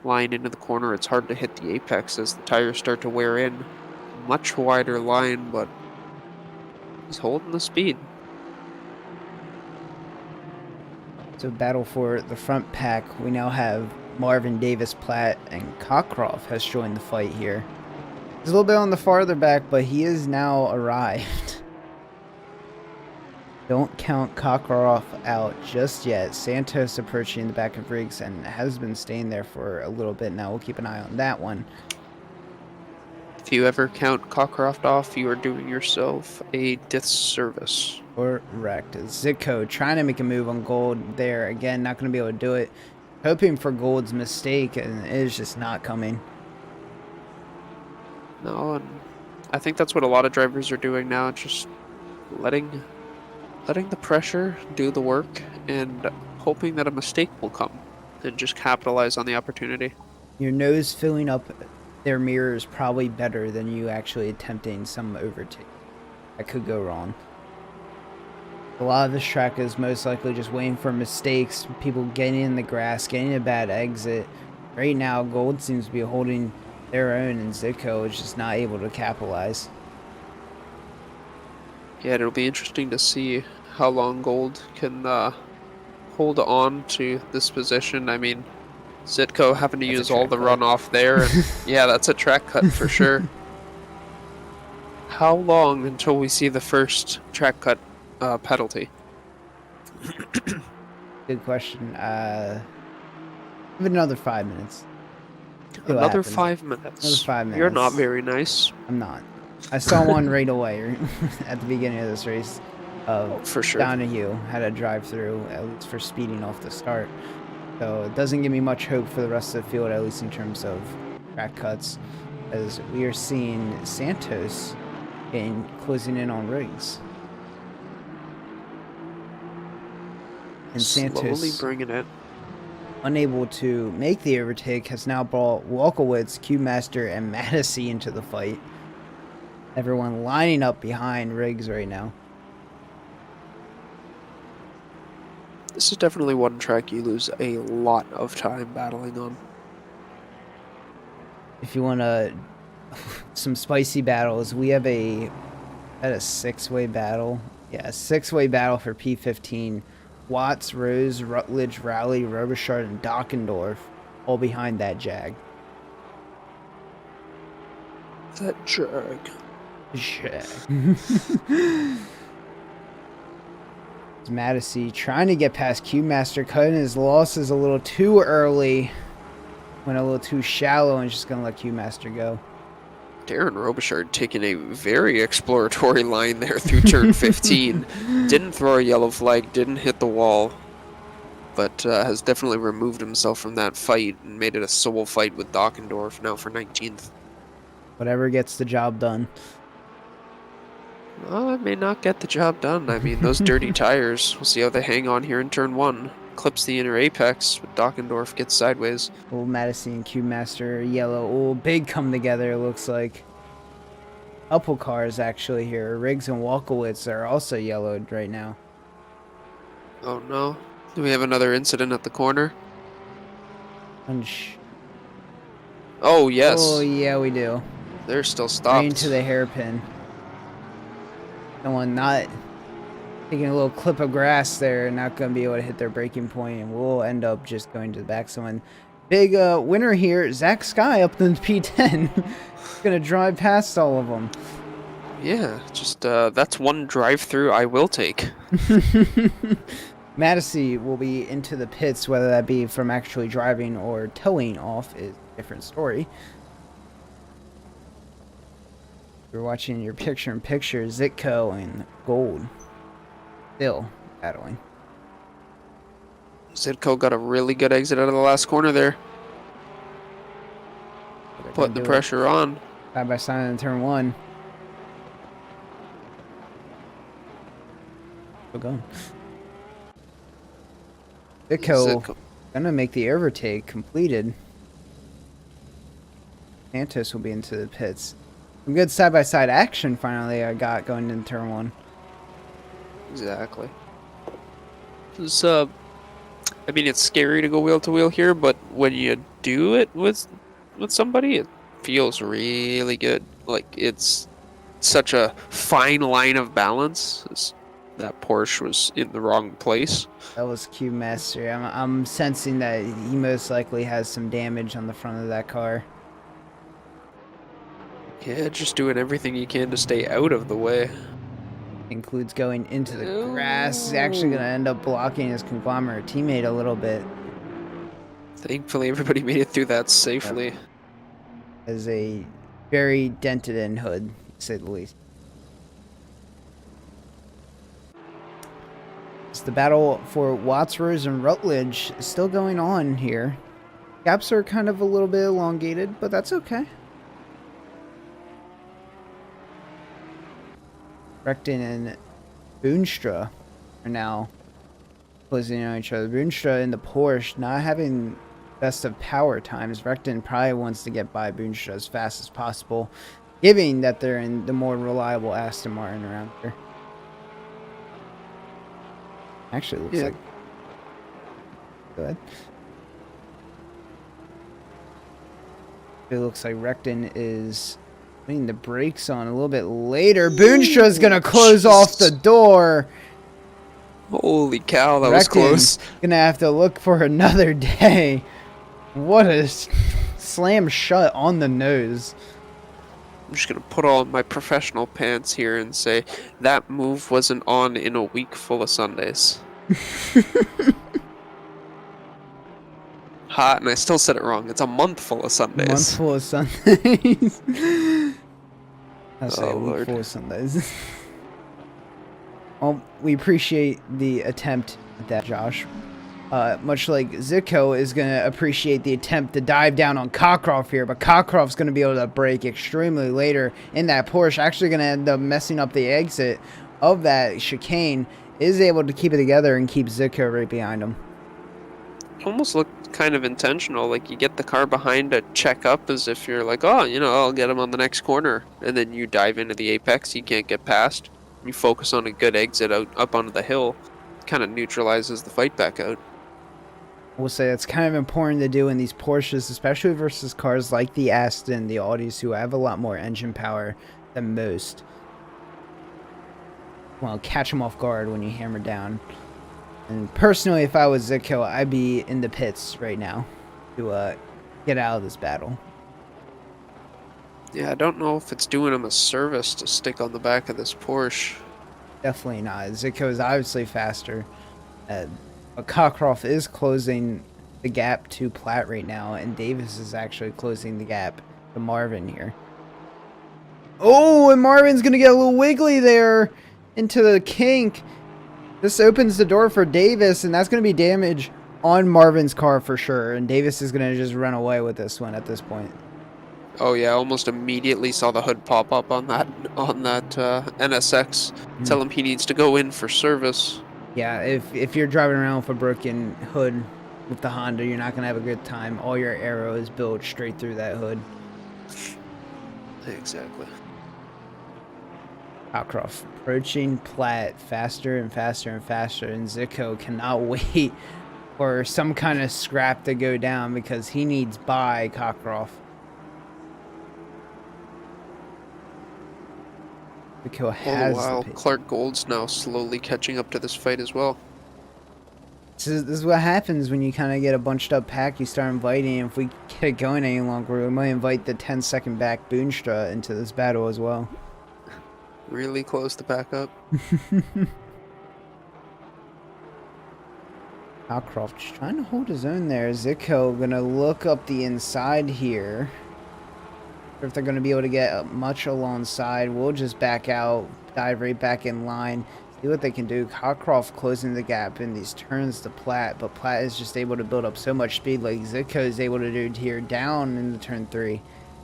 line into the corner. It's hard to hit the apex as the tires start to wear in. Much wider line, but he's holding the speed. So battle for the front pack. We now have Marvin, Davis, Platt, and Cockcroft has joined the fight here. He's a little bit on the farther back, but he is now arrived. Don't count Cockcroft out just yet. Santos approaching the back of Riggs and has been staying there for a little bit now. We'll keep an eye on that one. If you ever count Cockcroft off, you are doing yourself a disservice. Correct. Zitko trying to make a move on Gold there. Again, not going to be able to do it. Hoping for Gold's mistake, and it is just not coming. No, and I think that's what a lot of drivers are doing now. Just letting the pressure do the work and hoping that a mistake will come and just capitalize on the opportunity. Your nose filling up their mirror is probably better than you actually attempting some overtake. That could go wrong. A lot of this track is most likely just waiting for mistakes, people getting in the grass, getting a bad exit. Right now, Gold seems to be holding their own, and Zitko is just not able to capitalize. Yeah, it'll be interesting to see how long Gold can hold on to this position. I mean, Zitko having to use all the runoff there, and yeah, that's a track cut for sure. How long until we see the first track cut penalty? Good question. Give it another 5 minutes. Another 5 minutes. Another 5 minutes. You're not very nice. I'm not. I saw one right away at the beginning of this race. For sure. Donahue had a drive through, at least for speeding off the start. So it doesn't give me much hope for the rest of the field, at least in terms of track cuts, as we are seeing Santos closing in on Riggs. And Slowly Santos bringing it. unable to make the overtake, has now brought Wolkowitz, Q-Master, and Madison into the fight. Everyone lining up behind Riggs right now. This is definitely one track you lose a lot of time battling on. If you want some spicy battles, we have a 6-way battle. Yeah, a 6-way battle for P15. Watts, Rose, Rutledge, Rowley, Robichard, and Dockendorf all behind that Jag. That Jag. Madison trying to get past Q-Master, cutting his losses a little too early. Went a little too shallow and just going to let Q-Master go. Darren Robichard taking a very exploratory line there through turn 15. Didn't throw a yellow flag, didn't hit the wall, but has definitely removed himself from that fight and made it a solo fight with Dockendorf now for 19th. Whatever gets the job done. Well, it may not get the job done. I mean, those dirty tires, we'll see how they hang on here in turn 1. Clips the inner apex, but Dockendorf gets sideways. Old Madison and Q-Master yellow. Oh, big come together, it looks like. Couple cars actually here. Riggs and Wolkowitz are also yellowed right now. Oh no. Do we have another incident at the corner? Oh, yes. Oh, yeah, we do. They're still stopped. Right into the hairpin. Someone not taking a little clip of grass there, not going to be able to hit their braking point, and we'll end up just going to the back. Someone big winner here, Zach Sky up in the P10. Going to drive past all of them. Yeah, just that's one drive-through I will take. Madison will be into the pits, whether that be from actually driving or towing off is a different story. You're watching your picture-in-picture, Zitko and Gold still battling. Zitko got a really good exit out of the last corner there. Putting the pressure on. Side by side in turn 1. Still going. Zitko gonna make the overtake completed. Santos will be into the pits. Some good side-by-side action finally I got going into turn 1. Exactly. It's, I mean, it's scary to go wheel-to-wheel here, but when you do it with somebody, it feels really good. Like, it's such a fine line of balance. That Porsche was in the wrong place. That was Q-Master. I'm sensing that he most likely has some damage on the front of that car. Yeah, just doing everything you can to stay out of the way. Includes going into the grass. He's actually going to end up blocking his conglomerate teammate a little bit. Thankfully, everybody made it through that safely. Yep. As a very dented in hood, to say the least. It's the battle for Watts, Rose, and Rutledge is still going on here. Gaps are kind of a little bit elongated, but that's okay. Recton and Boonstra are now closing on each other. Boonstra in the Porsche not having best of power times. Recton probably wants to get by Boonstra as fast as possible, given that they're in the more reliable Aston Martin around here. Actually, looks like. Go ahead. It looks like Recton is putting the brakes on a little bit later. Boonstra's gonna close off the door. Holy cow, that was close. Gonna have to look for another day. What a slam shut on the nose. I'm just gonna put on my professional pants here and say that move wasn't on in a week full of Sundays. Hot, and I still said it wrong. It's a month full of Sundays. A month full of Sundays. I'll say a week Lord. full of Sundays. Well, we appreciate the attempt at that, Josh. Much like Zitko is going to appreciate the attempt to dive down on Cockcroft here, but Cockcroft's going to be able to brake extremely later in that Porsche. Actually going to end up messing up the exit of that chicane. Is able to keep it together and keep Zitko right behind him. almost looked kind of intentional. Like you get the car behind to check up as if you're like, oh, I'll get him on the next corner, and then you dive into the apex. You can't get past. You focus on a good exit out up onto the hill. Kind of neutralizes the fight back out. We'll say it's kind of important to do in these Porsches, especially versus cars like the Aston, the Audis, who have a lot more engine power than most. Well, catch them off guard when you hammer down. And personally, if I was Zico, I'd be in the pits right now to get out of this battle. Yeah, I don't know if it's doing him a service to stick on the back of this Porsche. Definitely not. Zico is obviously faster. But Cockcroft is closing the gap to Platt right now, and Davis is actually closing the gap to Marvin here. Oh, and Marvin's going to get a little wiggly there into the kink. This opens the door for Davis, and that's going to be damage on Marvin's car for sure. And Davis is going to just run away with this one at this point. Oh yeah, almost immediately saw the hood pop up on that NSX. Tell him he needs to go in for service. Yeah, if you're driving around with a broken hood with the Honda, you're not going to have a good time. All your aero is built straight through that hood. Exactly. Cockcroft approaching Platt faster and faster and faster, and Zico cannot wait for some kind of scrap to go down because he needs by Cockcroft. Zico has All the while, the pace. Clark Gold's now slowly catching up to this fight as well. This is what happens when you kind of get a bunched up pack. You start inviting. If we get it going any longer, we might invite the 10-second back Boonstra into this battle as well. Really close to back up. Cockcroft just trying to hold his own there. Zico gonna look up the inside here. If they're gonna be able to get much alongside, we'll just back out, dive right back in line, see what they can do. Cockcroft closing the gap in these turns to Platt, but Platt is just able to build up so much speed like Zico is able to do here down in the turn 3.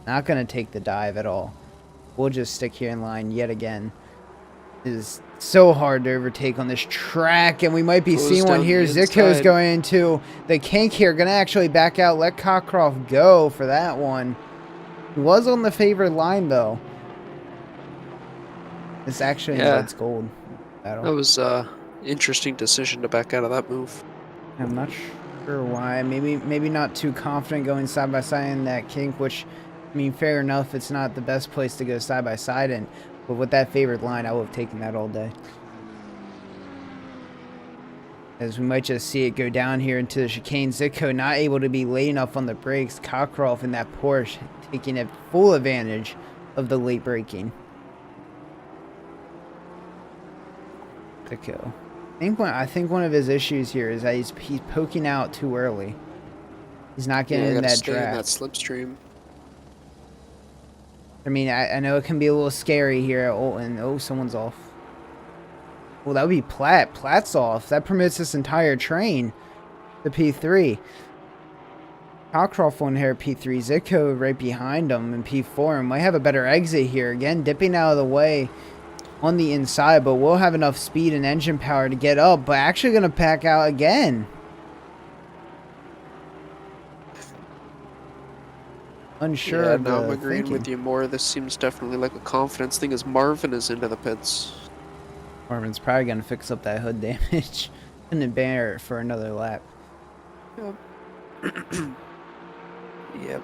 Not gonna take the dive at all. We'll just stick here in line yet again. It is so hard to overtake on this track, and we might be seeing one here. Zico's going into the kink here, gonna actually back out, let Cockcroft go for that one. He was on the favored line though. It's actually Invites Gold battle. That was interesting decision to back out of that move. I'm not sure why. Maybe not too confident going side by side in that kink, which, I mean, fair enough. It's not the best place to go side by side in, but with that favored line, I would have taken that all day. As we might just see it go down here into the chicane. Zico not able to be late enough on the brakes. Cockcroft in that Porsche taking a full advantage of the late braking. Zico. I think one of his issues here is that he's poking out too early. He's not getting in that stay draft. in that slipstream. I mean, I know it can be a little scary here at Oulton. Oh, someone's off. Well, that would be Platt. Platt's off. That permits this entire train to P3. Cockcroft on here at P3. Zico right behind him in P4. And might have a better exit here. Again, dipping out of the way on the inside. But we'll have enough speed and engine power to get up. But actually going to pack out again. Unsure of now the I'm agreeing thinking. with you more. This seems definitely like a confidence thing as Marvin is into the pits. Marvin's probably going to fix up that hood damage. Couldn't bear it for another lap. Yep. Yep.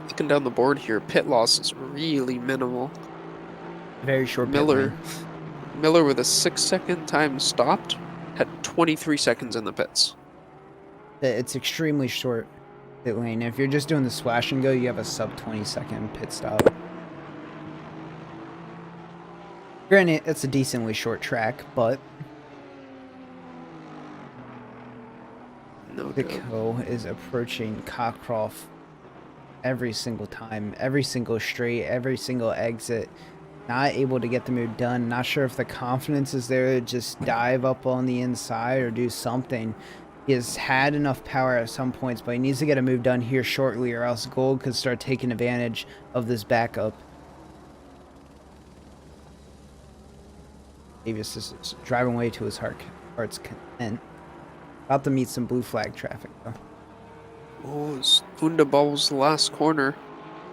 Looking down the board here, pit loss is really minimal. Very short pit Miller lane. Miller with a 6-second time stopped had 23 seconds in the pits. It's extremely short pit lane. If you're just doing the splash and go, you have a sub 20-second pit stop. Granted, it's a decently short track, but No doubt. Zico is approaching Cockcroft every single time, every single straight, every single exit. Not able to get the move done. Not sure if the confidence is there to just dive up on the inside or do something. He has had enough power at some points, but he needs to get a move done here shortly, or else Gold could start taking advantage of this backup. Davis is driving away to his heart's content. About to meet some blue flag traffic, though. Oh, it's Wunderbaum's last corner.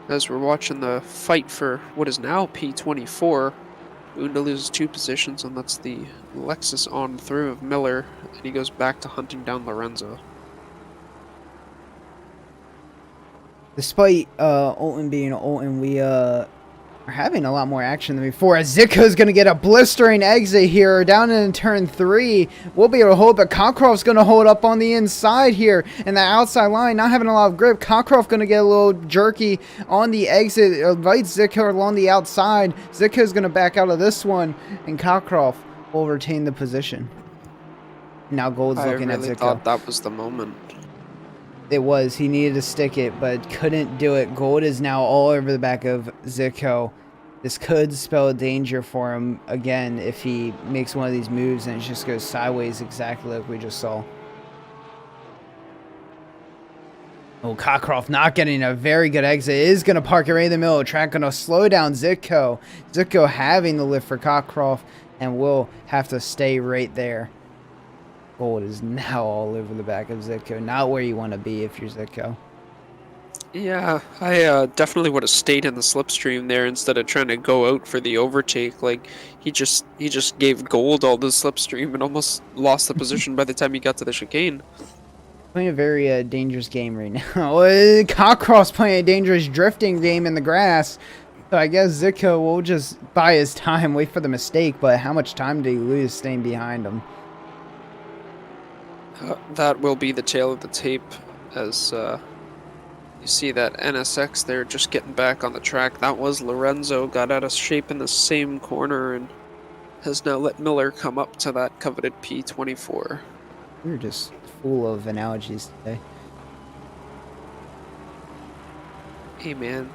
As we're watching the fight for what is now P24, Unda loses 2 positions, and that's the Lexus on through of Miller, and he goes back to hunting down Lorenzo. Despite Oulton being Oulton, we are having a lot more action than before. As Zitko's going to get a blistering exit here down in turn 3. We'll be able to hold, but Cockcroft's going to hold up on the inside here. And the outside line not having a lot of grip. Cockcroft going to get a little jerky on the exit. Invites Zitko along the outside. Zitko's going to back out of this one. And Cockcroft will retain the position. Now Gold's looking at Zitko. I really thought that was the moment. It was. He needed to stick it, but couldn't do it. Gold is now all over the back of Zitko. This could spell danger for him again if he makes one of these moves and it just goes sideways exactly like we just saw. Oh, Cockcroft not getting a very good exit. Is going to park it right in the middle of the track. Going to slow down Zitko. Zitko having the lift for Cockcroft and will have to stay right there. Gold is now all over the back of Zitko. Not where you want to be if you're Zitko. Yeah, I definitely would have stayed in the slipstream there instead of trying to go out for the overtake. Like, he just gave Gold all the slipstream and almost lost the position by the time he got to the chicane. Playing a very dangerous game right now. Cockcroft's playing a dangerous drifting game in the grass. So I guess Zitko will just buy his time, wait for the mistake. But how much time did he lose staying behind him? That will be the tail of the tape, as you see that NSX there just getting back on the track. That was Lorenzo, got out of shape in the same corner and has now let Miller come up to that coveted P24. We're just full of analogies today. Hey man.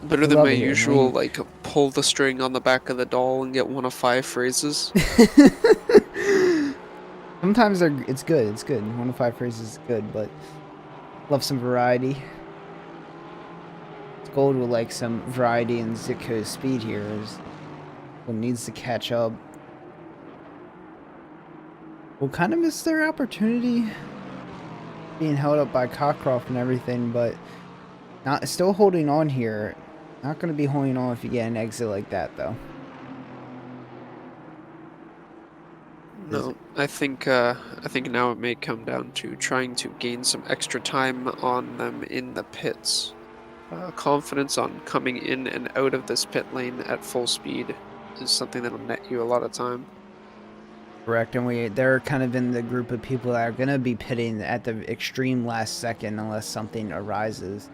Better than my usual, like, pull the string on the back of the doll and get one of 5 phrases. Sometimes it's good. It's good. 1 of 5 phrases is good, but love some variety. Gold would like some variety in Zitko's speed here. Well, needs to catch up. We'll kind of miss their opportunity being held up by Cockcroft and everything, but still holding on here. Not going to be holding on if you get an exit like that, though. No, I think now it may come down to trying to gain some extra time on them in the pits. Confidence on coming in and out of this pit lane at full speed is something that'll net you a lot of time. Correct, and they're kind of in the group of people that are going to be pitting at the extreme last second unless something arises.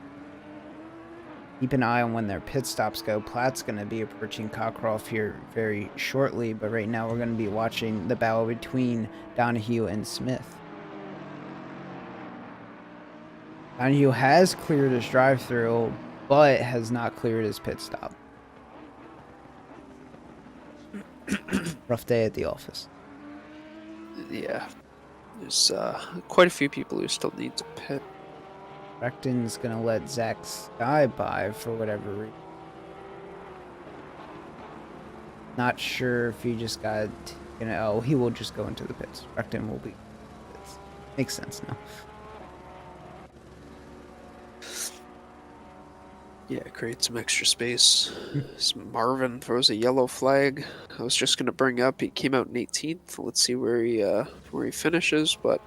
Keep an eye on when their pit stops go. Platt's going to be approaching Cockcroft here very shortly, but right now we're going to be watching the battle between Donahue and Smith. Donahue has cleared his drive-through, but has not cleared his pit stop. Rough day at the office. Yeah, there's quite a few people who still need to pit. Recton's gonna let Zach Sky by for whatever reason. Not sure if he just got, oh, he will just go into the pits. Recton will be in the pits. Makes sense now. Yeah, create some extra space. Marvin throws a yellow flag. I was just gonna bring up, he came out in 18th. Let's see where he finishes, but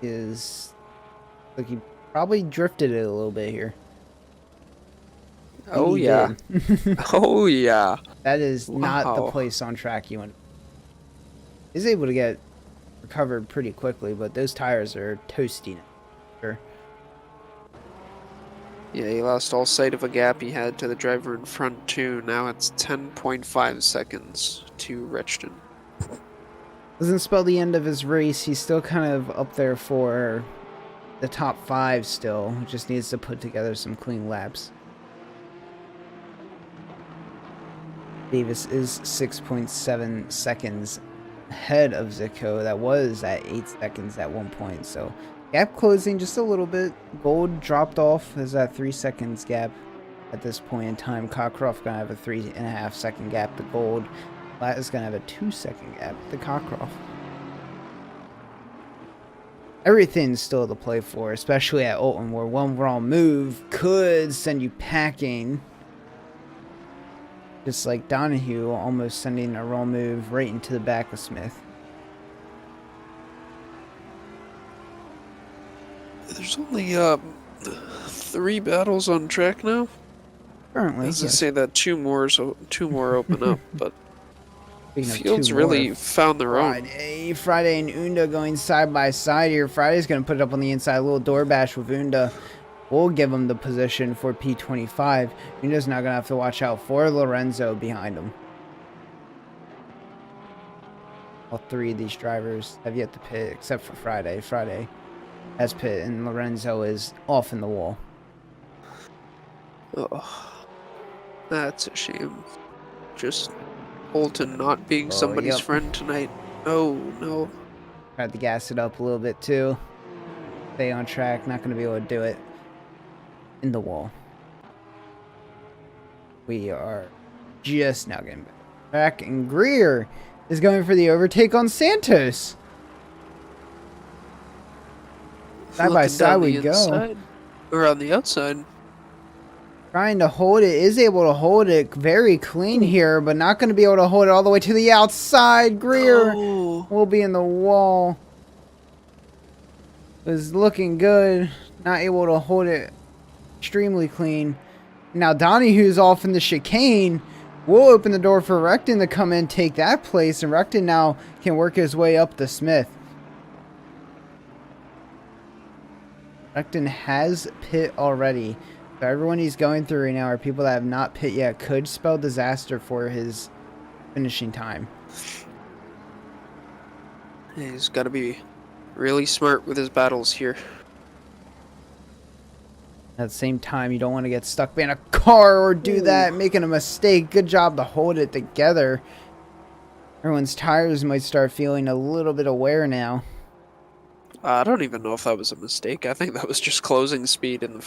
like he probably drifted it a little bit here. Oh yeah. Oh yeah. That is not the Wow. place on track you want. He's able to get recovered pretty quickly, but those tires are toasty now. Sure. Yeah, he lost all sight of a gap he had to the driver in front too. Now it's 10.5 seconds to Rechton. Doesn't spell the end of his race. He's still kind of up there for the top 5 still. Just needs to put together some clean laps. Davis is 6.7 seconds ahead of Zitko. That was at 8 seconds at one point. So gap closing just a little bit. Gold dropped off. There's that 3 seconds gap at this point in time. Cockcroft gonna have a 3.5 second gap to Gold. Platt is going to have a 2-second gap at the Cockcroft. Everything's still to play for, especially at Oulton, where one wrong move could send you packing. Just like Donahue almost sending a wrong move right into the back of Smith. There's only 3 battles on track now. Currently, As I yes. say that 2 more open up, but Speaking of Fields 2 really more, found their own. Friday and Unda going side by side here. Friday's going to put it up on the inside, a little door bash with Unda. We'll give him the position for P25. Unda's not going to have to watch out for Lorenzo behind him. All 3 of these drivers have yet to pit, except for Friday. Friday has pit, and Lorenzo is off in the wall. Oh, that's a shame. Just Oulton not being somebody's friend tonight. Oh, no. Tried to gas it up a little bit, too. Stay on track. Not going to be able to do it. In the wall. We are just now getting back. And Greer is going for the overtake on Santos. Side by side we go. Or on the outside. Trying to hold it. Is able to hold it very clean here, but not going to be able to hold it all the way to the outside. Greer will be in the wall. Was looking good. Not able to hold it extremely clean. Now Donahue's off in the chicane. We'll open the door for Recton to come in, take that place, and Recton now can work his way up to Smith. Recton has pit already. So everyone he's going through right now are people that have not pit yet. Could spell disaster for his finishing time. He's got to be really smart with his battles here. At the same time, you don't want to get stuck behind a car or do that, making a mistake. Good job to hold it together. Everyone's tires might start feeling a little bit of wear now. I don't even know if that was a mistake. I think that was just closing speed in the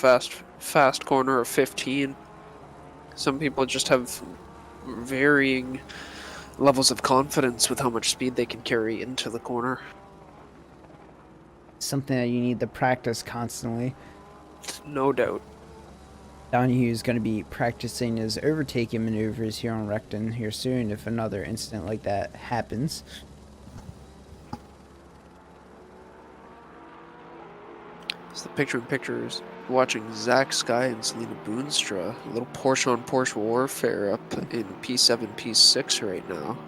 fast corner of 15. Some people just have varying levels of confidence with how much speed they can carry into the corner. Something that you need to practice constantly. No doubt. Donahue's going to be practicing his overtaking maneuvers here on Recton here soon if another incident like that happens. It's the picture-in-picture is watching Zach Sky and Selena Boonstra. A little Porsche-on-Porsche warfare up in P7, P6 right now.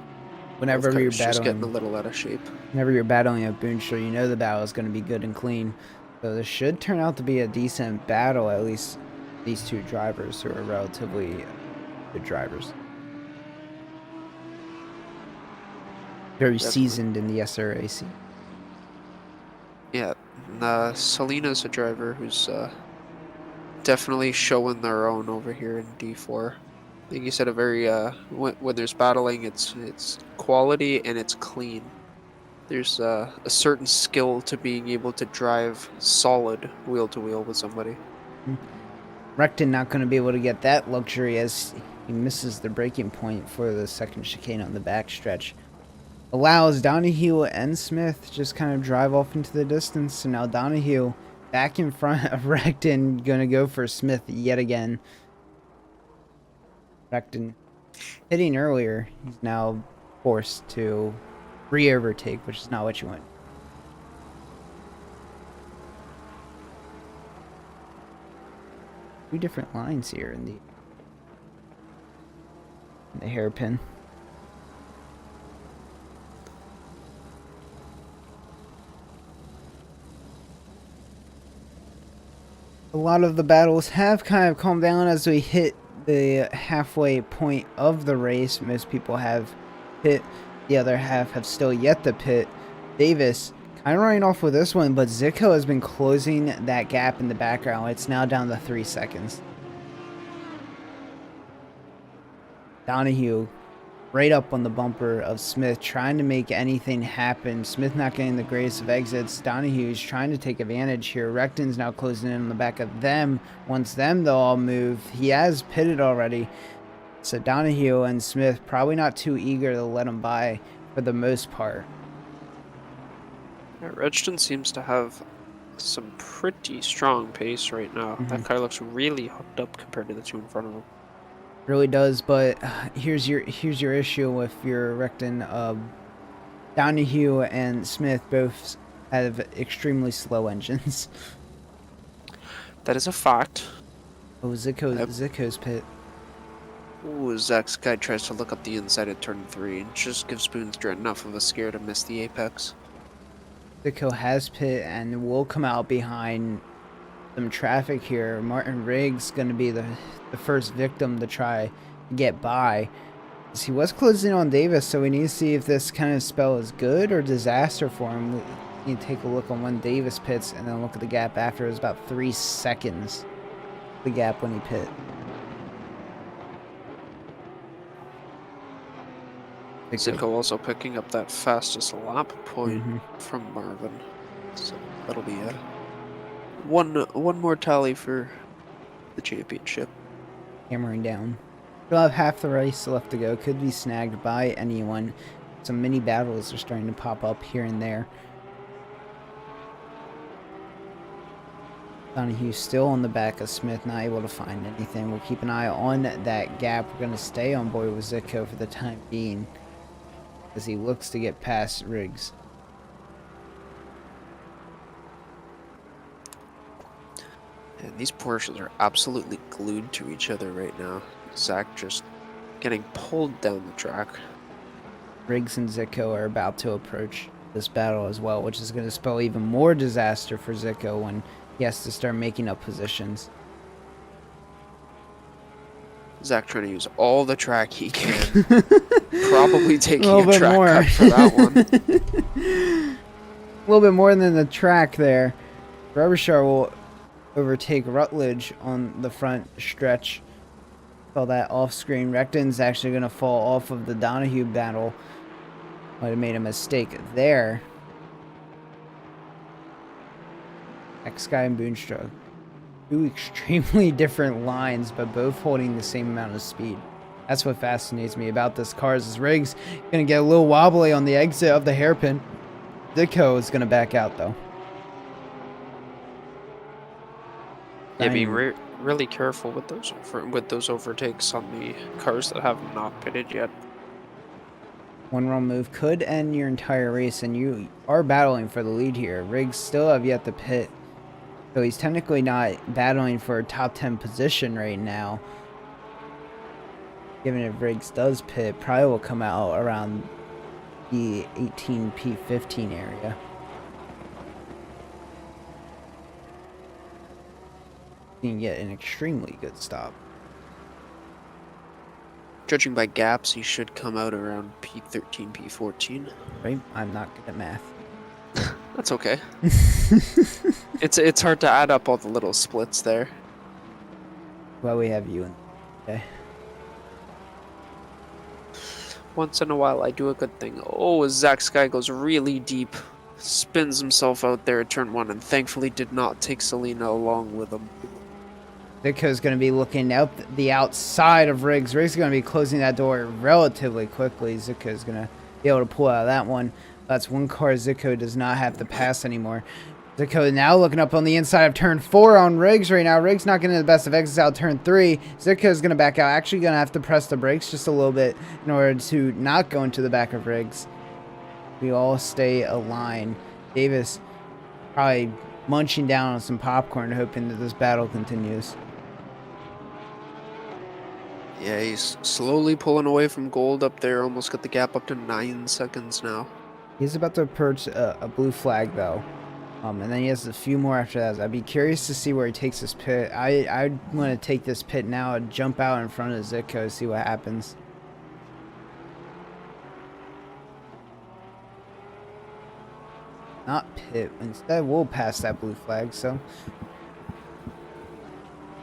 Whenever you're just getting a battling, little out of shape. whenever you're battling a Boonstra, you know the battle is going to be good and clean. So this should turn out to be a decent battle, at least these 2 drivers who are relatively good drivers. Very Definitely. seasoned in the SRA scene. Yeah, and, Selena's a driver who's definitely showing their own over here in D4. I think you said a very when there's battling, it's quality and it's clean. There's a certain skill to being able to drive solid wheel to wheel with somebody. Recton not going to be able to get that luxury as he misses the braking point for the second chicane on the backstretch. Allows Donahue and Smith just kind of drive off into the distance. And now Donahue back in front of Recton, going to go for Smith yet again. Recton hitting earlier, he's now forced to re-overtake, which is not what you want. Two different lines here in the hairpin. A lot of the battles have kind of calmed down as we hit the halfway point of the race. Most people have hit. The other half have still yet to pit. Davis kind of running off with this one, but Zico has been closing that gap in the background. It's now down to 3 seconds. Donahue right up on the bumper of Smith, trying to make anything happen. Smith not getting the greatest of exits. Donahue's trying to take advantage here. Recton's now closing in on the back of them. Wants them to all move. He has pitted already. So Donahue and Smith probably not too eager to let him by for the most part. Yeah, Regton seems to have some pretty strong pace right now. That car looks really hooked up compared to the two in front of him. Really does, but here's your issue if you're Recton. Donahue and Smith both have extremely slow engines. That is a fact. Oh, Zico's pit. Ooh, Zach's guy tries to look up the inside of turn 3 and just gives Boonstra enough of a scare to miss the apex. Zico has pit and will come out behind some traffic here. Martin Riggs going to be the first victim to try to get by. He was closing on Davis, so we need to see if this kind of spell is good or disaster for him. We need to take a look on when Davis pits and then look at the gap after. It was about 3 seconds, the gap when he pit. Zico also picking up that fastest lap point from Marvin. So that'll be a one more tally for the championship. Hammering down. Still have half the race left to go. Could be snagged by anyone. Some mini battles are starting to pop up here and there. Donahue still on the back of Smith, not able to find anything. We'll keep an eye on that gap. We're going to stay on board with Zico for the time being, as he looks to get past Riggs. And these Porsches are absolutely glued to each other right now. Zach just getting pulled down the track. Riggs and Zico are about to approach this battle as well, which is going to spell even more disaster for Zico when he has to start making up positions. Zach trying to use all the track he can. Probably taking a track more cut for that one. A little bit more than the track there. Robershar will overtake Rutledge on the front stretch. Saw that off screen. Recton's actually going to fall off of the Donahue battle. Might have made a mistake there. X-Guy and Boonstra. Two extremely different lines, but both holding the same amount of speed. That's what fascinates me about this car. Is Riggs going to get a little wobbly on the exit of the hairpin. Zico is going to back out, though. Yeah, be really careful with those overtakes on the cars that have not pitted yet. One wrong move could end your entire race, and you are battling for the lead here. Riggs still have yet to pit, so he's technically not battling for a top 10 position right now. Given if Riggs does pit, probably will come out around the 18 P15 area. You can get an extremely good stop. Judging by gaps, he should come out around P13, P14. Right? I'm not good at math. That's okay. It's hard to add up all the little splits there. Well, we have you in. Okay. Once in a while, I do a good thing. Oh, Zach Sky goes really deep. Spins himself out there at turn 1, and thankfully did not take Selena along with him. Zico's going to be looking out the outside of Riggs. Riggs is going to be closing that door relatively quickly. Zico's going to be able to pull out of that one. That's one car Zico does not have to pass anymore. Zico now looking up on the inside of turn 4 on Riggs right now. Riggs not getting the best of exits out turn 3. Zico's going to back out. Actually going to have to press the brakes just a little bit in order to not go into the back of Riggs. We all stay aligned. Davis probably munching down on some popcorn, hoping that this battle continues. Yeah, he's slowly pulling away from gold up there. Almost got the gap up to 9 seconds now. He's about to approach a blue flag, though. And then he has a few more after that. I'd be curious to see where he takes this pit. I want to take this pit now and jump out in front of Zico, see what happens. Not pit. Instead, we'll pass that blue flag, so.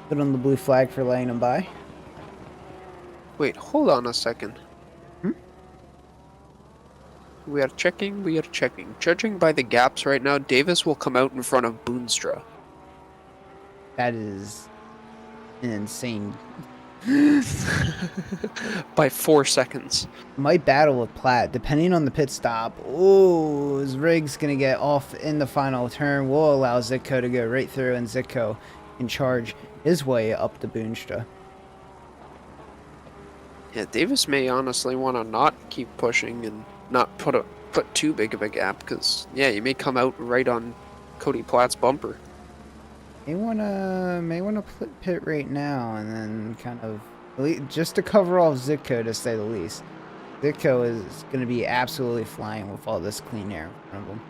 Put on the blue flag for laying him by. Wait, hold on a second. We are checking. Judging by the gaps right now, Davis will come out in front of Boonstra. That is an insane by 4 seconds. Might battle with Platt, depending on the pit stop. Ooh, is Riggs going to get off in the final turn? Will allow Zitko to go right through, and Zitko can charge his way up the Boonstra. Yeah, Davis may honestly want to not keep pushing and not put too big of a gap, because, yeah, you may come out right on Cody Platt's bumper. May wanna pit right now, and then kind of just to cover off Zitko, to say the least. Zitko is going to be absolutely flying with all this clean air in front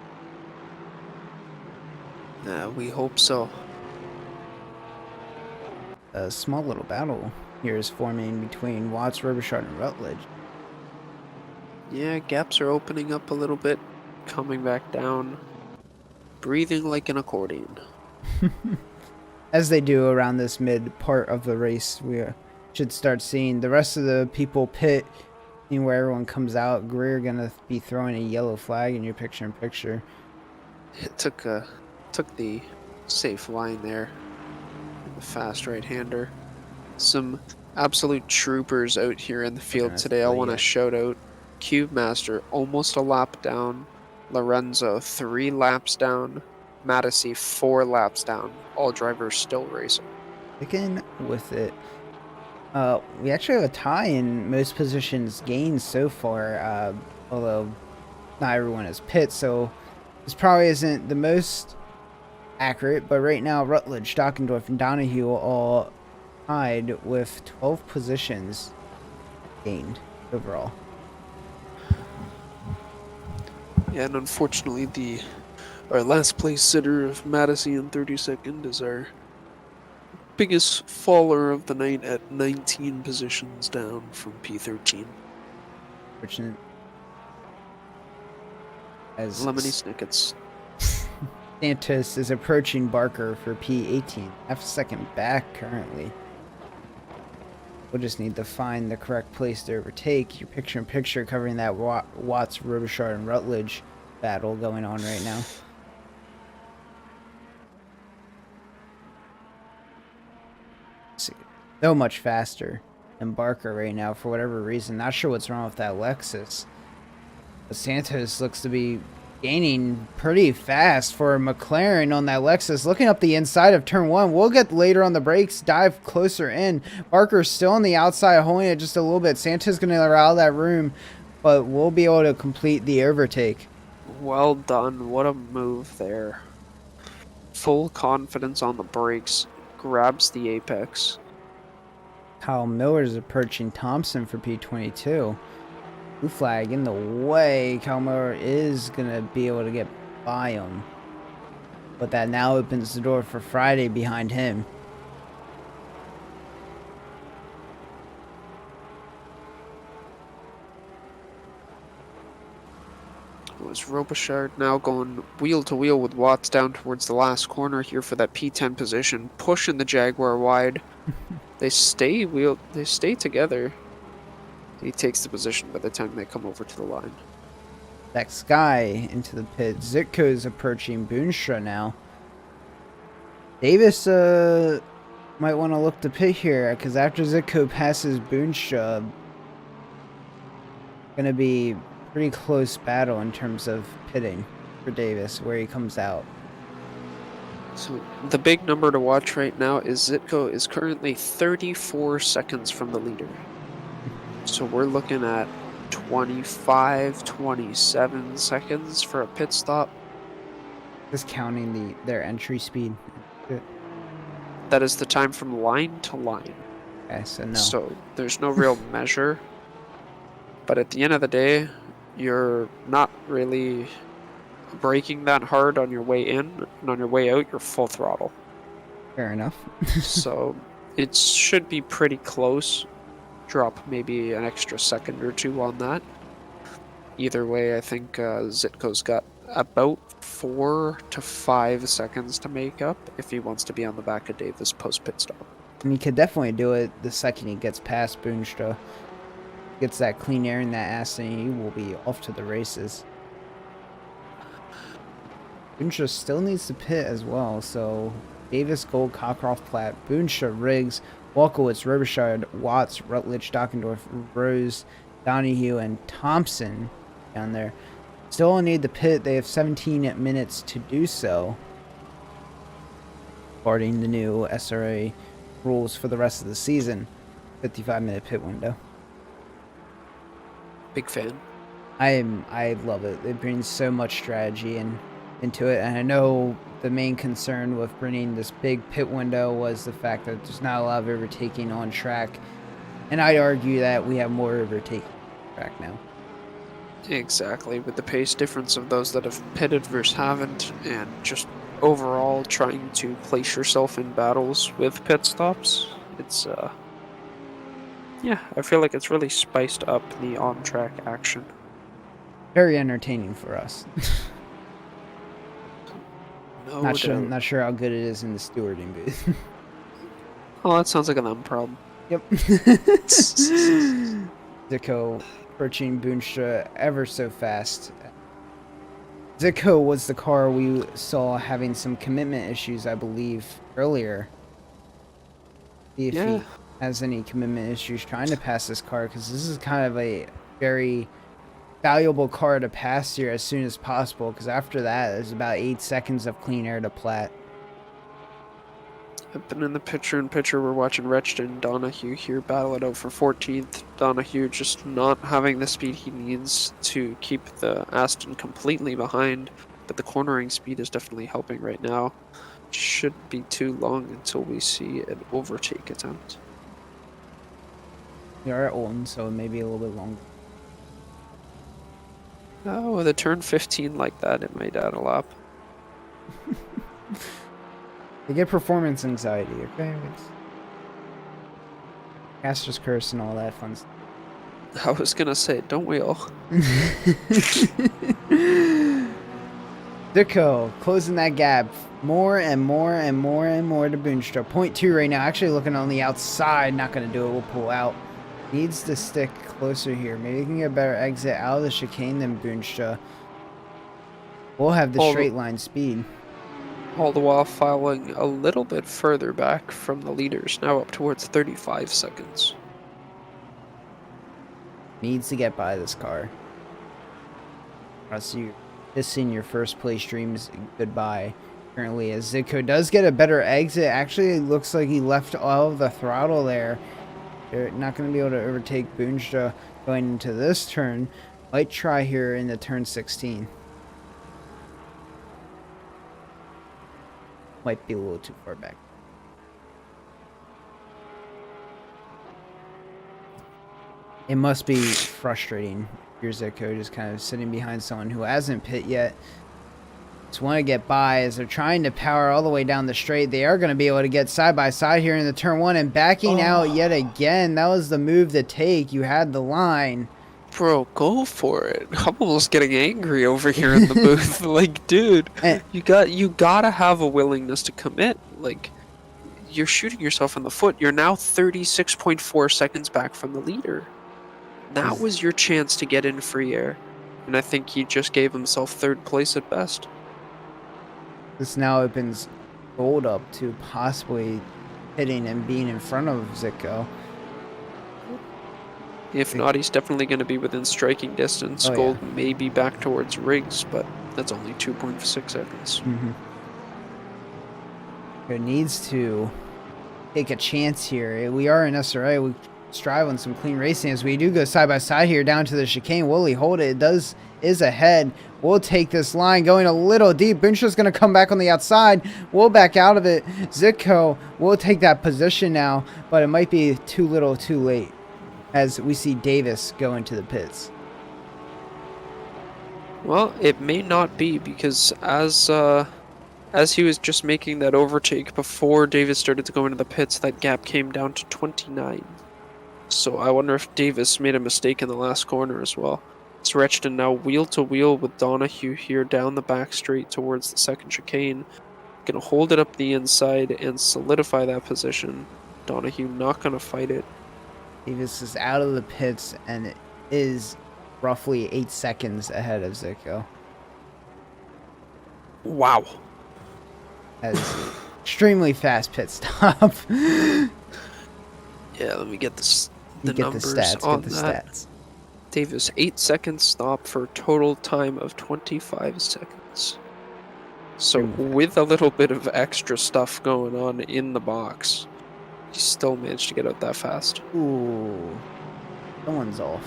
of him. We hope so. A small little battle here is forming between Watts, Robichaud, and Rutledge. Yeah, gaps are opening up a little bit, coming back down, breathing like an accordion. As they do around this mid part of the race, we should start seeing the rest of the people pit, seeing where everyone comes out. Greer gonna be throwing a yellow flag in your picture-in-picture. It took the safe line there. The fast right-hander. Some absolute troopers out here in the field today. I want to shout out Cube Master, almost a lap down. Lorenzo, 3 laps down. Mattisy, 4 laps down. All drivers still racing. Sticking with it. We actually have a tie in most positions gained so far, although not everyone is pit, so this probably isn't the most accurate, but right now Rutledge, Stockendorf, and Donahue all tied with 12 positions gained overall. Yeah, and unfortunately our last place sitter of Mattisy in 32nd is our biggest faller of the night at 19 positions down from P13. Fortunate. As Lemony Snickets. Santos is approaching Barker for P18, half a second back currently. We'll just need to find the correct place to overtake. Your picture-in-picture covering that Watts, Robichaud, and Rutledge battle going on right now. So much faster than Barker right now for whatever reason. Not sure what's wrong with that Lexus. But Santos looks to be gaining pretty fast for McLaren on that Lexus. Looking up the inside of turn 1. We'll get later on the brakes, dive closer in. Barker's still on the outside, holding it just a little bit. Santos going to allow that room, but we'll be able to complete the overtake. Well done. What a move there. Full confidence on the brakes. Grabs the apex. Kyle Miller's approaching Thompson for P22. Blue flag in the way. Kyle Miller is going to be able to get by him. But that now opens the door for Friday behind him. It was Robichaud now going wheel to wheel with Watts down towards the last corner here for that P10 position, pushing the Jaguar wide. They stay together. He takes the position by the time they come over to the line. Next guy into the pit. Zitko's approaching Boonstra now. Davis might want to look to pit here, because after Zitko passes Boonstra, gonna be pretty close battle in terms of pitting for Davis, where he comes out. So the big number to watch right now is Zitko is currently 34 seconds from the leader. So we're looking at 25, 27 seconds for a pit stop. Just counting their entry speed. That is the time from line to line. Okay, so no. So there's no real measure. But at the end of the day, you're not really braking that hard on your way in, and on your way out, you're full throttle. Fair enough. So it should be pretty close. Drop maybe an extra second or two on that. Either way, I think Zitko's got about 4 to 5 seconds to make up if he wants to be on the back of Davis post-pit stop. And he could definitely do it the second he gets past Boonstra. Gets that clean air in that ass, and he will be off to the races. Boonstra still needs to pit as well, so Davis, Gold, Cockcroft, Platt, Boonstra, Riggs, Walkowitz, Robichaud, Watts, Rutledge, Dockendorf, Rose, Donahue, and Thompson down there. Still only need the pit. They have 17 minutes to do so. According to the new SRA rules for the rest of the season. 55-minute pit window. Big fan. I love it. It brings so much strategy into it. And I know the main concern with bringing this big pit window was the fact that there's not a lot of overtaking on track. And I'd argue that we have more overtaking on track now. Exactly, with the pace difference of those that have pitted versus haven't, and just overall trying to place yourself in battles with pit stops. It's, yeah, I feel like it's really spiced up the on-track action. Very entertaining for us. No not doubt. sure how good it is in the stewarding booth. Oh, that sounds like a them problem. Yep. Zico approaching Boonstra ever so fast. Zico was the car we saw having some commitment issues, I believe, earlier. See if he has any commitment issues trying to pass this car, because this is kind of a very valuable car to pass here as soon as possible, because after that, there's about 8 seconds of clean air to Platt. I've been in the picture-in-picture. We're watching Wretched and Donahue here battle it out for 14th. Donahue just not having the speed he needs to keep the Aston completely behind, but the cornering speed is definitely helping right now. Shouldn't be too long until we see an overtake attempt. We are at Oulton, so it may be a little bit longer. Oh, with a turn 15 like that, it might add a lap. They get performance anxiety, okay? It's Caster's curse and all that fun stuff. I was gonna say, don't we all? Zico closing that gap more and more and more and more to Boonstra. 0.2 right now. Actually looking on the outside. Not going to do it. We'll pull out. Needs to stick closer here. Maybe we can get a better exit out of the chicane than Boonstra. We'll have the straight line speed. All the while filing a little bit further back from the leaders. Now up towards 35 seconds. Needs to get by this car. I see you missing your first place dreams goodbye. Currently, as Zico does get a better exit. Actually, it looks like he left all of the throttle there. They're not going to be able to overtake Boonstra going into this turn. Might try here in the turn 16. Might be a little too far back. It must be frustrating. Here's Zico just kind of sitting behind someone who hasn't pit yet. Just want to get by as they're trying to power all the way down the straight. They are going to be able to get side by side here in the turn 1 and backing out yet again. That was the move to take. You had the line. Bro, go for it. I'm almost getting angry over here in the booth. Like, dude, you gotta have a willingness to commit. Like, you're shooting yourself in the foot. You're now 36.4 seconds back from the leader. That was your chance to get in free air. And I think he just gave himself third place at best. This now opens Gold up to possibly hitting and being in front of Zico. If not, he's definitely going to be within striking distance. Gold may be back towards Riggs, but that's only 2.6 seconds. It needs to take a chance here. We are in SRA. We strive on some clean racing as we do go side by side here down to the chicane. Will he hold it? It is ahead. We'll take this line going a little deep. Boonstra's going to come back on the outside. We'll back out of it. Zico will take that position now, but it might be too little too late as we see Davis go into the pits. Well, it may not be, because as he was just making that overtake before Davis started to go into the pits, that gap came down to 29. So I wonder if Davis made a mistake in the last corner as well. It's Rechton now wheel to wheel with Donahue here down the back straight towards the second chicane. Gonna hold it up the inside and solidify that position. Donahue not gonna fight it. Davis is out of the pits and it is roughly 8 seconds ahead of Zico. Wow. As extremely fast pit stop. Yeah, let me get the You get the numbers stats. on Get the that. stats. Davis 8 seconds stop for a total time of 25 seconds. So with a little bit of extra stuff going on in the box, he still managed to get out that fast. Ooh. Someone's off.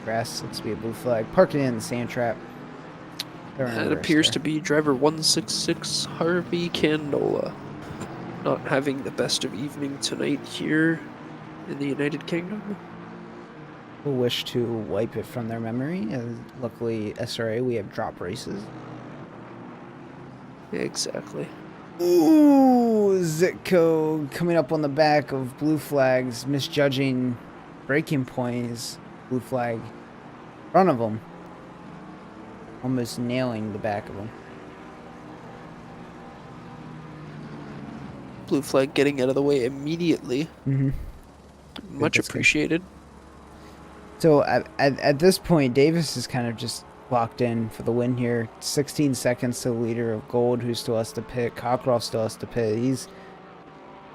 Grass looks to be a blue flag. Park it in the sand trap. That appears to be driver 166 Harvey Candola. Not having the best of evening tonight here in the United Kingdom. People wish to wipe it from their memory. Luckily, SRA, we have drop races. Exactly. Ooh, Zitko coming up on the back of blue flags, misjudging braking points. Blue flag in front of him. Almost nailing the back of him. Blue flag getting out of the way immediately. Mm-hmm. Much appreciated. So at this point, Davis is kind of just locked in for the win here. 16 seconds to the leader of Gold, who still has to pit. Cockcroft still has to pit. He's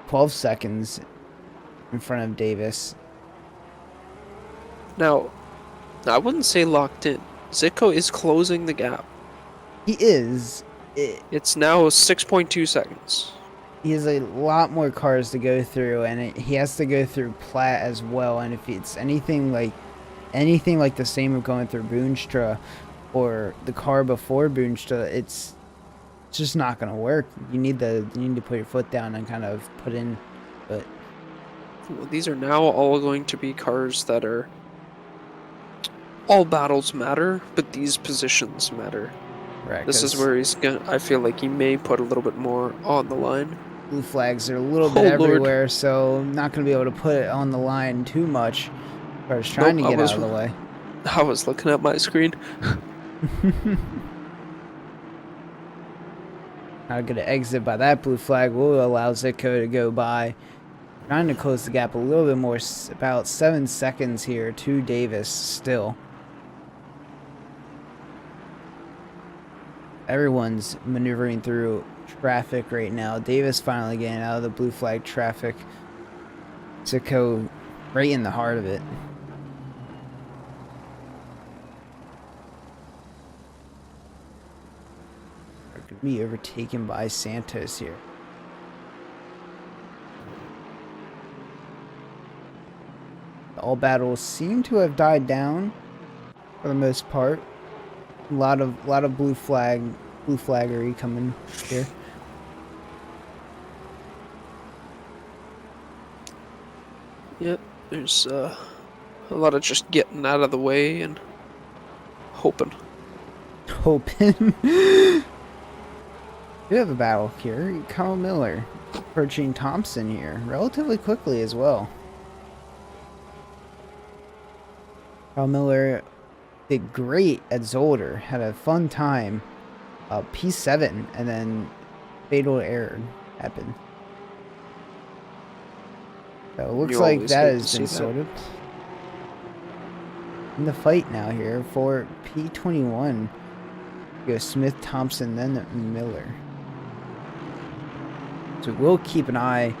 12 seconds in front of Davis. Now, I wouldn't say locked in. Zitko is closing the gap. He is. It's now 6.2 seconds. He has a lot more cars to go through, and he has to go through Platt as well. And if it's anything like the same of going through Boonstra or the car before Boonstra, it's just not gonna work. You need to put your foot down and kind of put in. But Well, these are now all going to be cars that are all battles matter, but these positions matter. right, This is where I feel like he may put a little bit more on the line. blue flags are a little bit everywhere, so not gonna be able to put it on the line too much. I was trying to get out of the way. I was looking at my screen. Not gonna exit by that blue flag will allow Zitko to go by. Trying to close the gap a little bit more, about 7 seconds here to Davis still. Everyone's maneuvering through traffic right now. Davis finally getting out of the blue flag traffic. Zitko right in the heart of it. Are going to be overtaken by Santos here. All battles seem to have died down for the most part. A lot of blue flaggery coming here. Yep, there's a lot of just getting out of the way and hoping. Hoping. We have a battle here. Kyle Miller approaching Thompson here relatively quickly as well. Kyle Miller did great at Zolder, had a fun time. P7, and then fatal error happened. So it looks like that has been sorted. In the fight now here for P21. Go Smith, Thompson, then Miller. So we'll keep an eye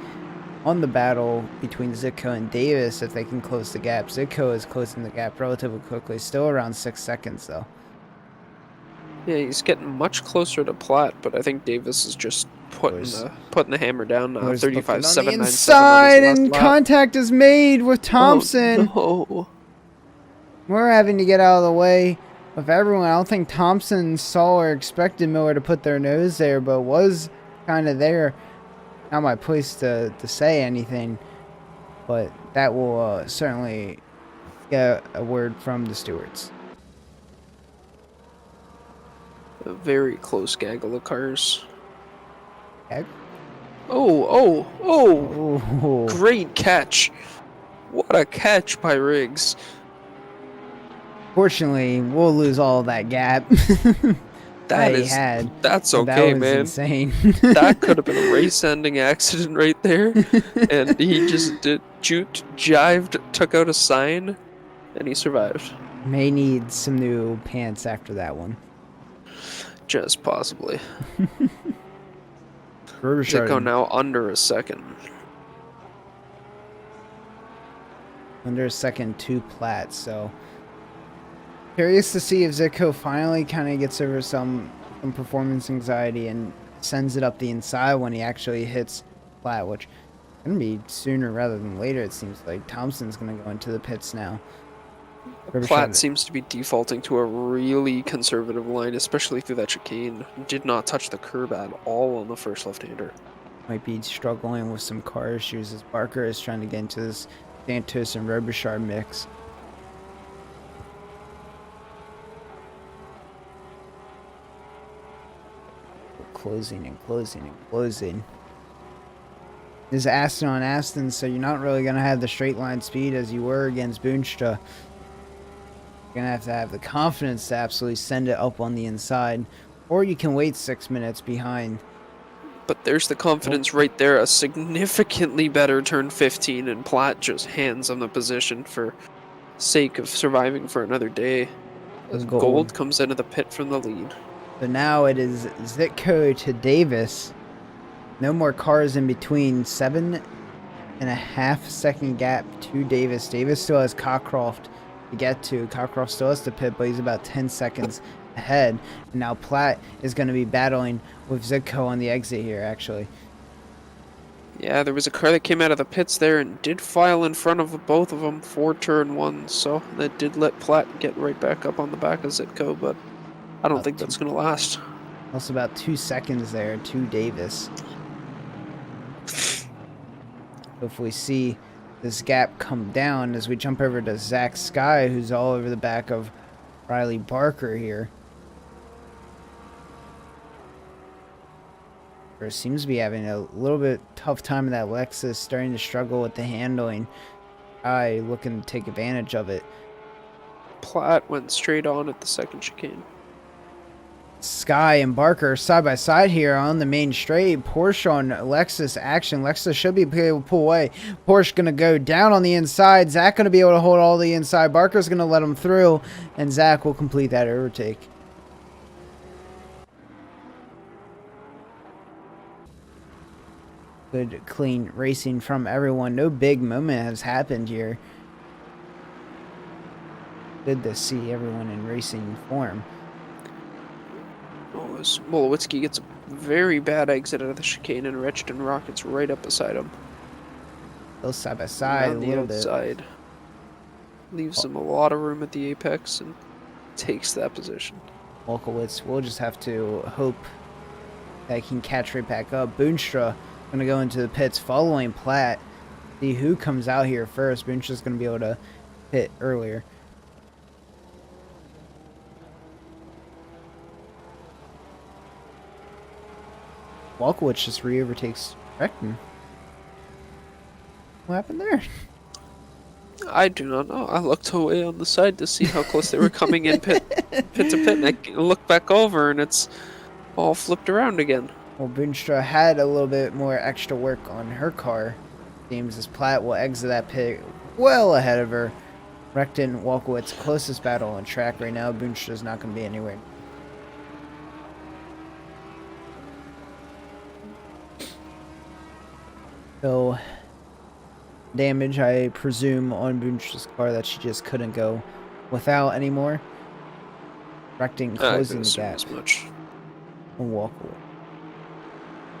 on the battle between Zitko and Davis if they can close the gap. Zitko is closing the gap relatively quickly, still around 6 seconds though. Yeah, he's getting much closer to Platt, but I think Davis is just putting the hammer down. 35.797 inside, and contact is made with Thompson. Oh, no. We're having to get out of the way of everyone. I don't think Thompson saw or expected Miller to put their nose there, but was kind of there. Not my place to say anything, but that will certainly get a word from the stewards. A very close gaggle of cars. Okay. Oh! Great catch! What a catch by Riggs. Fortunately, we'll lose all of that gap. That's okay, that was man. Insane. That could have been a race-ending accident right there, and he just jived, took out a sign, and he survived. May need some new pants after that one. Just possibly. Zitko now under a second. Under a second to Platt, so curious to see if Zitko finally kind of gets over some performance anxiety and sends it up the inside when he actually hits Platt, which is going to be sooner rather than later, it seems like. Thompson's going to go into the pits now. Platt seems to be defaulting to a really conservative line, especially through that chicane. Did not touch the curb at all on the first left-hander. Might be struggling with some car issues as Barker is trying to get into this Santos and Robichard mix. Closing and closing and closing. This is Aston on Aston, so you're not really going to have the straight line speed as you were against Boonstra. You're going to have the confidence to absolutely send it up on the inside, or you can wait 6 minutes behind. But there's the confidence right there. A significantly better turn 15, and Platt just hands on the position for sake of surviving for another day. As Gold comes into the pit from the lead. So now it is Zitko to Davis. No more cars in between. 7.5 second gap to Davis. Davis still has Cockcroft to get to. Cockcroft still has to pit, but he's about 10 seconds ahead. And now Platt is going to be battling with Zitko on the exit here, actually. Yeah, there was a car that came out of the pits there and did file in front of both of them for turn 1, so that did let Platt get right back up on the back of Zitko, but I don't think that's going to last. Also about 2 seconds there to Davis. If we see this gap come down as we jump over to Zach Sky, who's all over the back of Riley Barker here. Seems to be having a little bit tough time in that Lexus, starting to struggle with the handling. Sky looking to take advantage of it. Platt went straight on at the second chicane. Sky and Barker side by side here on the main straight. Porsche on Lexus action. Lexus should be able to pull away. Porsche going to go down on the inside. Zach going to be able to hold all the inside. Barker's going to let him through, and Zach will complete that overtake. Good, clean racing from everyone. No big moment has happened here. Good to see everyone in racing form. Oh, as Molowitzki gets a very bad exit out of the chicane, and Retchton rockets right up beside him. Those side by side a little bit. Leaves him a lot of room at the apex and takes that position. Wolkowitz will just have to hope that he can catch right back up. Boonstra going to go into the pits following Platt. See who comes out here first. Boonstra's going to be able to pit earlier. Wolkowitz just re-overtakes Reckton. What happened there? I do not know. I looked away on the side to see how close they were coming in pit to pit, and I looked back over, and it's all flipped around again. Well, Boonstra had a little bit more extra work on her car. Seems as Platt will exit that pit well ahead of her. Reckton, Wolkowitz, closest battle on track right now. Boonstra's not going to be anywhere. So, damage, I presume, on Boonstra's car that she just couldn't go without anymore. Reckton closing the gap. As much. And Wolkowitz.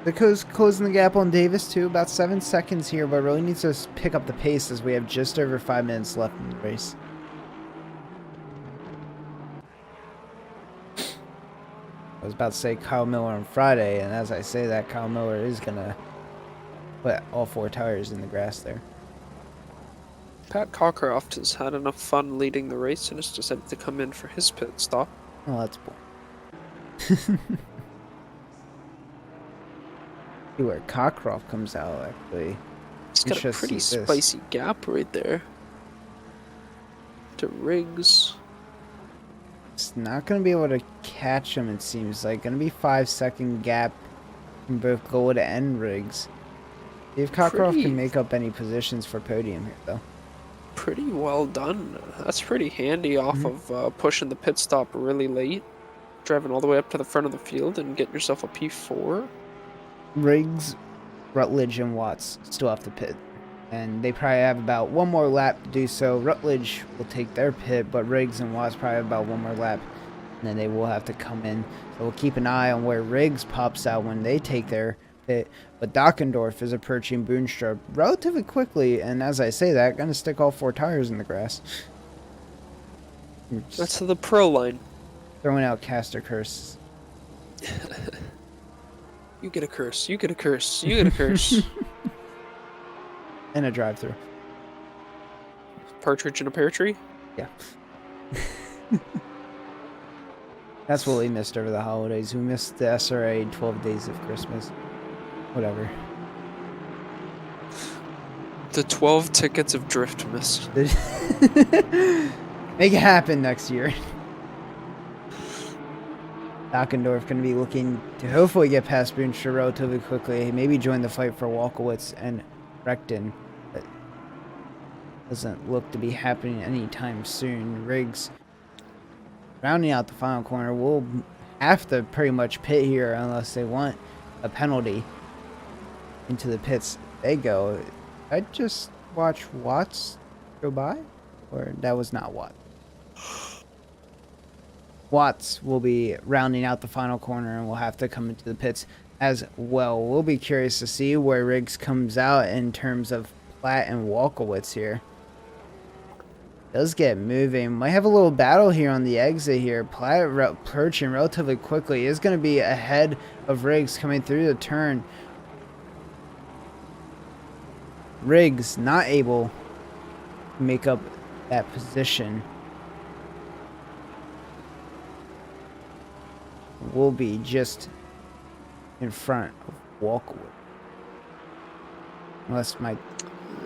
Because closing the gap on Davis too, about 7 seconds here, but really needs to pick up the pace as we have just over 5 minutes left in the race. I was about to say Kyle Miller on Friday, and as I say that, Kyle Miller is going to put all 4 tires in the grass there. Pat Cockcroft has had enough fun leading the race and has decided to come in for his pit stop. Oh, that's boring. See where Cockcroft comes out, actually. He's got a pretty spicy gap right there. To Riggs. It's not going to be able to catch him, it seems like. Going to be 5 second gap from both Gold and Riggs. See if Cockcroft can make up any positions for podium here, though. Pretty well done. That's pretty handy off of pushing the pit stop really late. Driving all the way up to the front of the field and getting yourself a P4. Riggs, Rutledge, and Watts still have to pit. And they probably have about one more lap to do so. Rutledge will take their pit, but Riggs and Watts probably have about one more lap. And then they will have to come in. So we'll keep an eye on where Riggs pops out when they take their pit. But Dockendorf is approaching Boonstra relatively quickly. And as I say that, going to stick all 4 tires in the grass. That's the pro line. Throwing out caster curse. You get a curse. You get a curse. You get a curse. And a drive-through. Partridge in a pear tree? Yeah. That's what we missed over the holidays. We missed the SRA 12 Days of Christmas. Whatever. The 12 tickets of Driftmas. Make it happen next year. Dockendorf going to be looking to hopefully get past Boonstra relatively quickly. Maybe join the fight for Walkowitz and Recton. But doesn't look to be happening anytime soon. Riggs rounding out the final corner. Will have to pretty much pit here unless they want a penalty. Into the pits they go. I just watch Watts go by? Or that was not Watts. Watts will be rounding out the final corner and will have to come into the pits as well. We'll be curious to see where Riggs comes out in terms of Platt and Walkowitz here. Does get moving. Might have a little battle here on the exit here. Platt approaching relatively quickly. Is going to be ahead of Riggs coming through the turn. Riggs not able to make up that position. Will be just in front of Walkwood. Unless my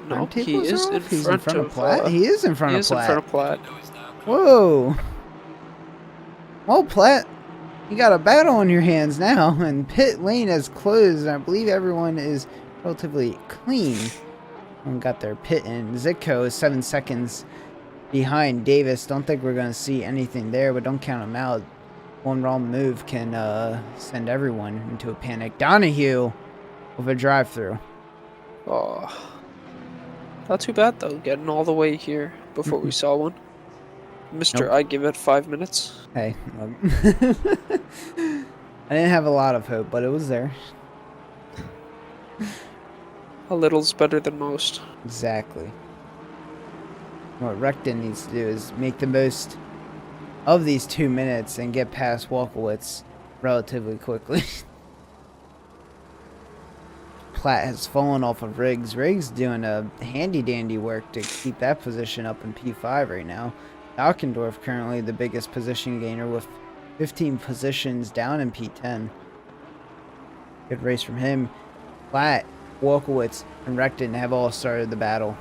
no, he is in front of Platt. He is in front of Platt. He is in front of Platt. Whoa. Well, Platt, you got a battle on your hands now, and pit lane has closed, and I believe everyone is relatively clean and got their pit in. Zitko is 7 seconds behind Davis. Don't think we're going to see anything there, but don't count him out. One wrong move can send everyone into a panic. Donahue with a drive-through. Oh, not too bad though. Getting all the way here before we saw one. Mister, Nope. I give it 5 minutes. Hey, I didn't have a lot of hope, but it was there. A little's better than most. Exactly. What Recton needs to do is make the most of these 2 minutes and get past Walkowitz relatively quickly. Platt has fallen off of Riggs. Riggs doing a handy-dandy work to keep that position up in P5 right now. Dockendorf currently the biggest position gainer with 15 positions down in P10. Good race from him. Platt, Walkowitz, and Recton have all started the battle.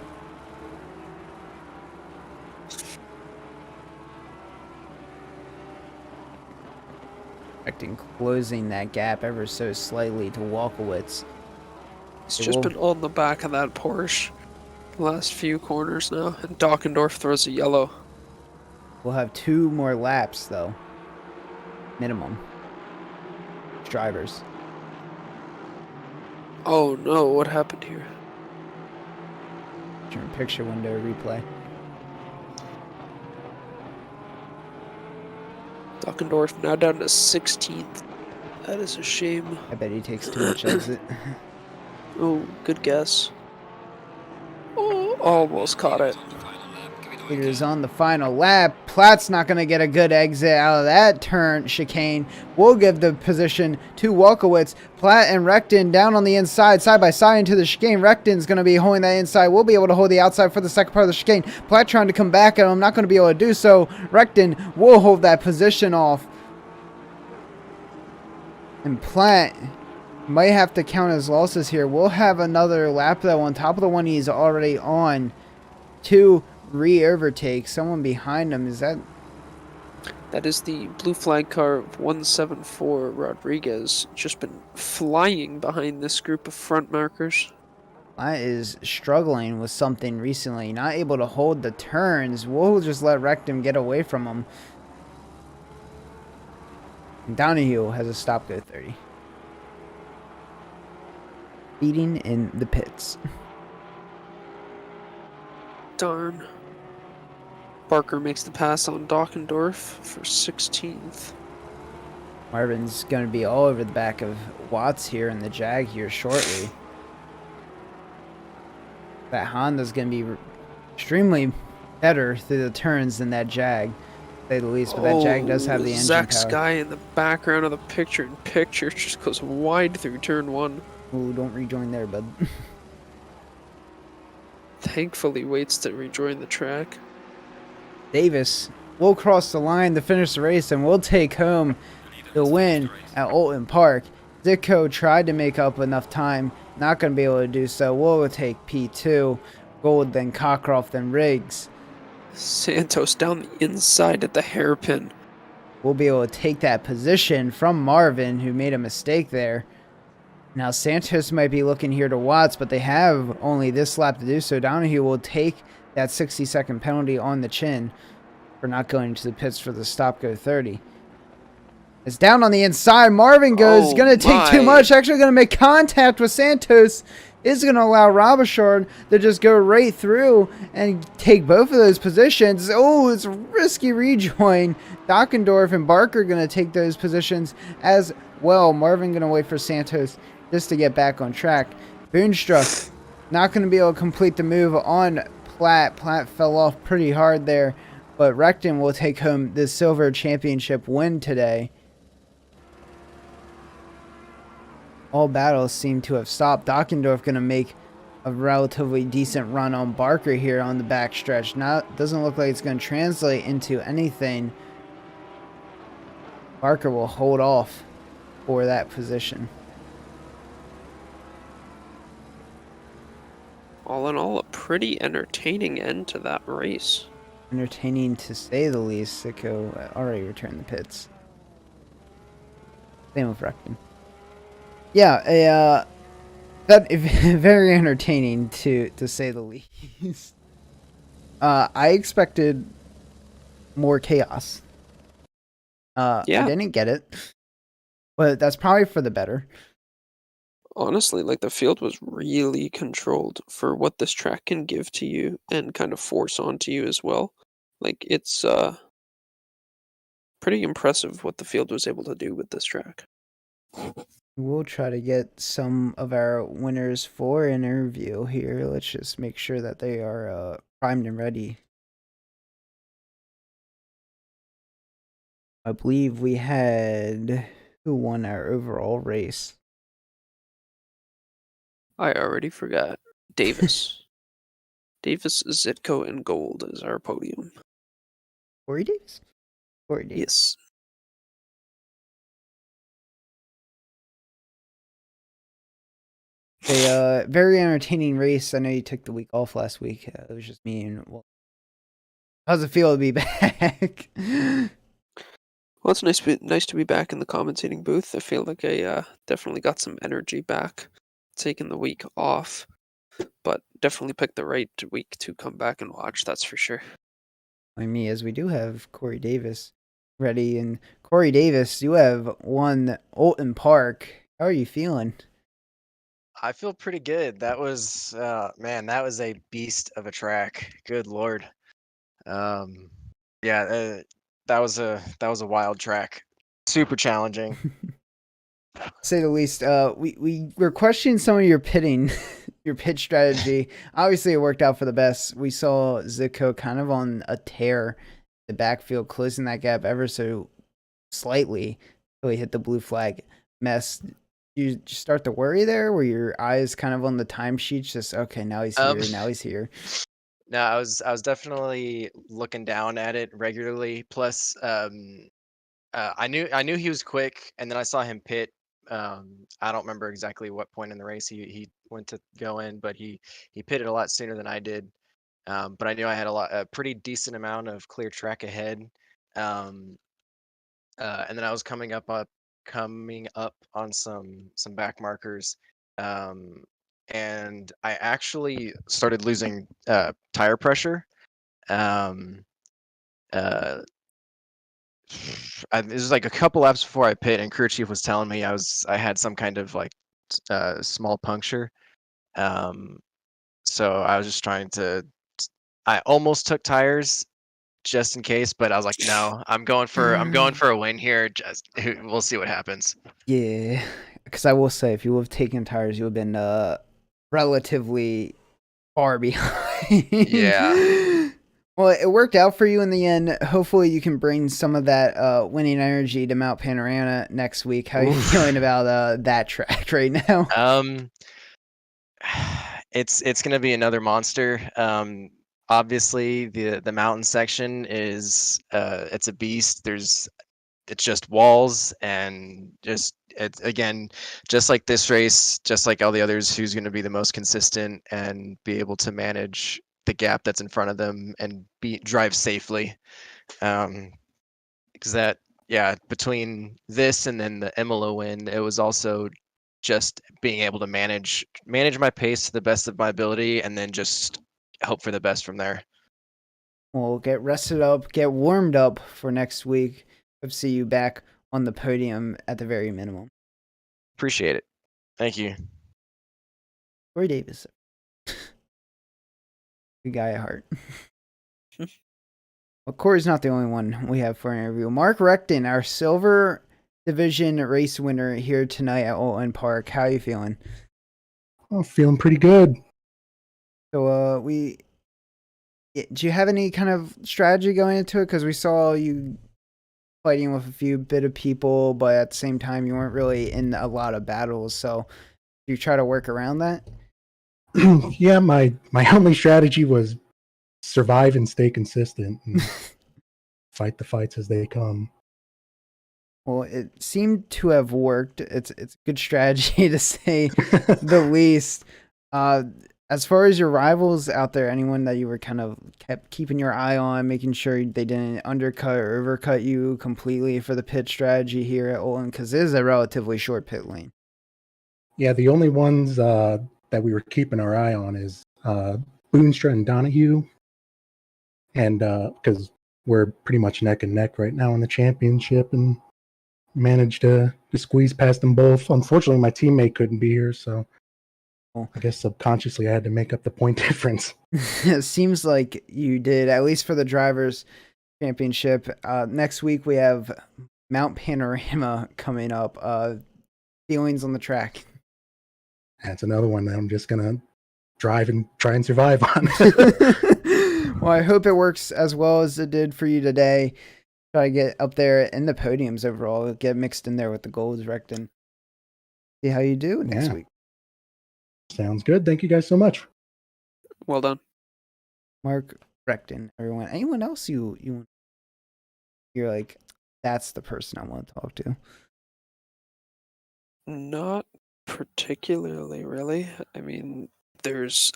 Recton closing that gap ever so slightly to Walkowitz. He's just been on the back of that Porsche the last few corners now, and Dockendorf throws a yellow. We'll have 2 more laps, though. Minimum. Drivers. Oh no, what happened here? Turn picture window replay. Dockendorf now down to 16th. That is a shame. I bet he takes too much exit. Oh, good guess. Oh, almost caught it. Leaders on the final lap. Platt's not going to get a good exit out of that turn chicane. We'll give the position to Walkowitz. Platt and Recton down on the inside, side by side into the chicane. Recton's going to be holding that inside. We'll be able to hold the outside for the second part of the chicane. Platt trying to come back at him. Not going to be able to do so. Recton will hold that position off. And Platt might have to count his losses here. We'll have another lap, though, on top of the one he's already on. 2 re-overtake. Someone behind him. Is that... That is the blue flag car of 174 Rodriguez. Just been flying behind this group of front markers. Platt is struggling with something recently. Not able to hold the turns. We'll just let Rectum get away from him. And Donahue has a stop go 30. Beating in the pits. Darn. Barker makes the pass on Dockendorf for 16th. Marvin's going to be all over the back of Watts here in the Jag here shortly. That Honda's going to be extremely better through the turns than that Jag, to say the least. But that Jag does have the engine Zach power. Sky in the background of the picture just goes wide through turn 1. Ooh, don't rejoin there, bud. Thankfully waits to rejoin the track. Davis will cross the line to finish the race and will take home the win at Oulton Park. Ditko tried to make up enough time, not going to be able to do so. Will take P2, Gold, then Cockcroft, then Riggs. Santos down the inside at the hairpin. Will be able to take that position from Marvin, who made a mistake there. Now Santos might be looking here to Watts, but they have only this lap to do so. Donahue will take that 60-second penalty on the chin for not going to the pits for the stop-go 30. It's down on the inside. Marvin goes, going to take too much. Actually going to make contact with Santos. Is going to allow Robichaud to just go right through and take both of those positions. Oh, it's a risky rejoin. Dockendorf and Barker going to take those positions as well. Marvin going to wait for Santos just to get back on track. Boonstra not going to be able to complete the move on Platt. Platt fell off pretty hard there, but Recton will take home the silver championship win today. All battles seem to have stopped. Dockendorf going to make a relatively decent run on Barker here on the backstretch. Now, doesn't look like it's going to translate into anything. Barker will hold off for that position. All in all, a pretty entertaining end to that race. Entertaining to say the least. Sicko already returned the pits. Same with Recton. Yeah, that very entertaining to say the least. I expected more chaos. I didn't get it, but that's probably for the better. Honestly, like, the field was really controlled for what this track can give to you and kind of force onto you as well. Like, it's pretty impressive what the field was able to do with this track. We'll try to get some of our winners for an interview here. Let's just make sure that they are primed and ready. I believe we had... Who won our overall race? I already forgot. Davis. Davis, Zitko, and Gold is our podium. Corey Davis? Corey Davis. Yes. A very entertaining race. I know you took the week off last week. It was just me and... Well, how's it feel to be back? Well, it's nice to be back in the commentating booth. I feel like I definitely got some energy back taking the week off, but definitely picked the right week to come back and watch, that's for sure. Like me, as we do have Corey Davis ready. And Corey Davis, you have won Oulton Park. How are you feeling? I feel pretty good. That was, man, that was a beast of a track. Good Lord. Yeah, that was a wild track. Super challenging. To say the least. We were questioning some of your pitting, your pitch strategy. Obviously, it worked out for the best. We saw Zitko kind of on a tear, the backfield, closing that gap ever so slightly until he hit the blue flag mess. You just start to worry there? Were your eyes kind of on the timesheets? Just, okay, now he's here, now he's here. No, I was definitely looking down at it regularly. Plus, I knew he was quick, and then I saw him pit. I don't remember exactly what point in the race he went to go in, but he pitted a lot sooner than I did. But I knew I had a pretty decent amount of clear track ahead. And then I was coming up on some back markers. And I actually started losing tire pressure. It was like a couple laps before I pit, and crew chief was telling me I had some kind of like small puncture. So I was just trying to I almost took tires just in case, but I was like, no, I'm going for a win here. Just we'll see what happens. Yeah, because I will say, if you would have taken tires, you would have been relatively far behind. Yeah. Well, it worked out for you in the end. Hopefully, you can bring some of that winning energy to Mount Panorama next week. How are you feeling about that track right now? It's gonna be another monster. Obviously, the mountain section is it's a beast. It's just walls and just it's again just like this race, just like all the others. Who's going to be the most consistent and be able to manage the gap that's in front of them and drive safely? Because that between this and then the Imola win, it was also just being able to manage my pace to the best of my ability and then just hope for the best from there. We'll get rested up, get warmed up for next week. Hope to see you back on the podium at the very minimum. Appreciate it. Thank you. Corey Davis. Good guy at heart. Well, Corey's not the only one we have for an interview. Mark Recton, our silver division race winner here tonight at Oulton Park. How are you feeling? I'm feeling pretty good. So, do you have any kind of strategy going into it? Because we saw you fighting with a few bit of people, but at the same time, you weren't really in a lot of battles. So, you try to work around that? Yeah, my only strategy was survive and stay consistent and fight the fights as they come. Well, it seemed to have worked. It's a good strategy to say the least. As far as your rivals out there, anyone that you were kind of kept keeping your eye on, making sure they didn't undercut or overcut you completely for the pit strategy here at Oulton, because it is a relatively short pit lane. Yeah, the only ones that we were keeping our eye on is Boonstra and Donahue, and because we're pretty much neck and neck right now in the championship, and managed to squeeze past them both. Unfortunately, my teammate couldn't be here, so I guess subconsciously I had to make up the point difference. It seems like you did, at least for the Drivers' Championship. Next week we have Mount Panorama coming up. Feelings on the track? That's another one that I'm just going to drive and try and survive on. Well, I hope it works as well as it did for you today. Try to get up there in the podiums overall. Get mixed in there with the golds, Recton. See how you do next week. Sounds good. Thank you guys so much. Well done. Mark Recton, everyone. Anyone else you're like, that's the person I want to talk to? Not particularly, really. I mean,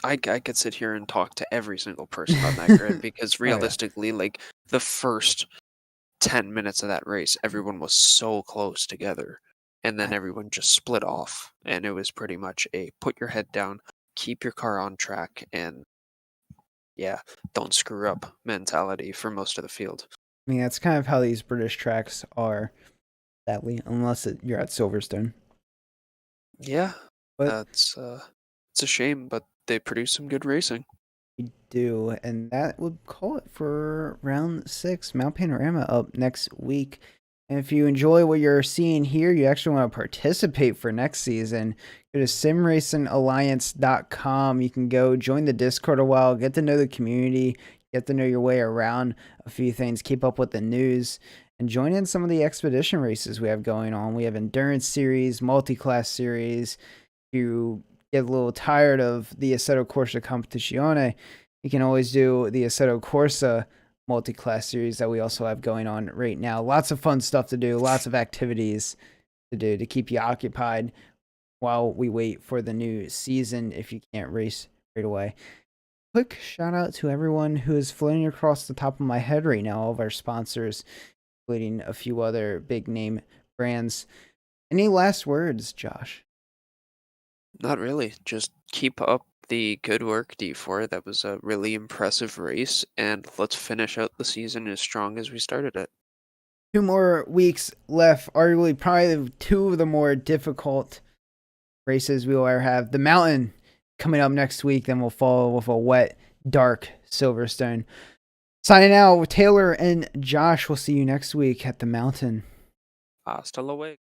I could sit here and talk to every single person on that grid because realistically, like the first 10 minutes of that race, everyone was so close together. And then everyone just split off, and it was pretty much a put your head down, keep your car on track, and don't screw up mentality for most of the field. I mean, that's kind of how these British tracks are, sadly, unless you're at Silverstone. Yeah, but it's a shame, but they produce some good racing. We do, and that would call it for round 6. Mount Panorama up next week. And if you enjoy what you're seeing here, you actually want to participate for next season, go to simracingalliance.com. You can go join the Discord a while, get to know the community, get to know your way around a few things, keep up with the news, and join in some of the expedition races we have going on. We have endurance series, multi-class series. If you get a little tired of the Assetto Corsa Competizione, you can always do the Assetto Corsa multi-class series that we also have going on right now. Lots of fun stuff to do, lots of activities to do to keep you occupied while we wait for the new season if you can't race right away. Quick shout out to everyone who is floating across the top of my head right now, all of our sponsors, including a few other big name brands. Any last words, Josh? Not really. Just keep up the good work, D4. That was a really impressive race, and let's finish out the season as strong as we started it. 2 more weeks left, arguably probably 2 of the more difficult races we will ever have. The mountain coming up next week, then we'll follow with a wet, dark Silverstone. Signing out with Taylor and Josh. We'll see you next week at the mountain. Hasta luego.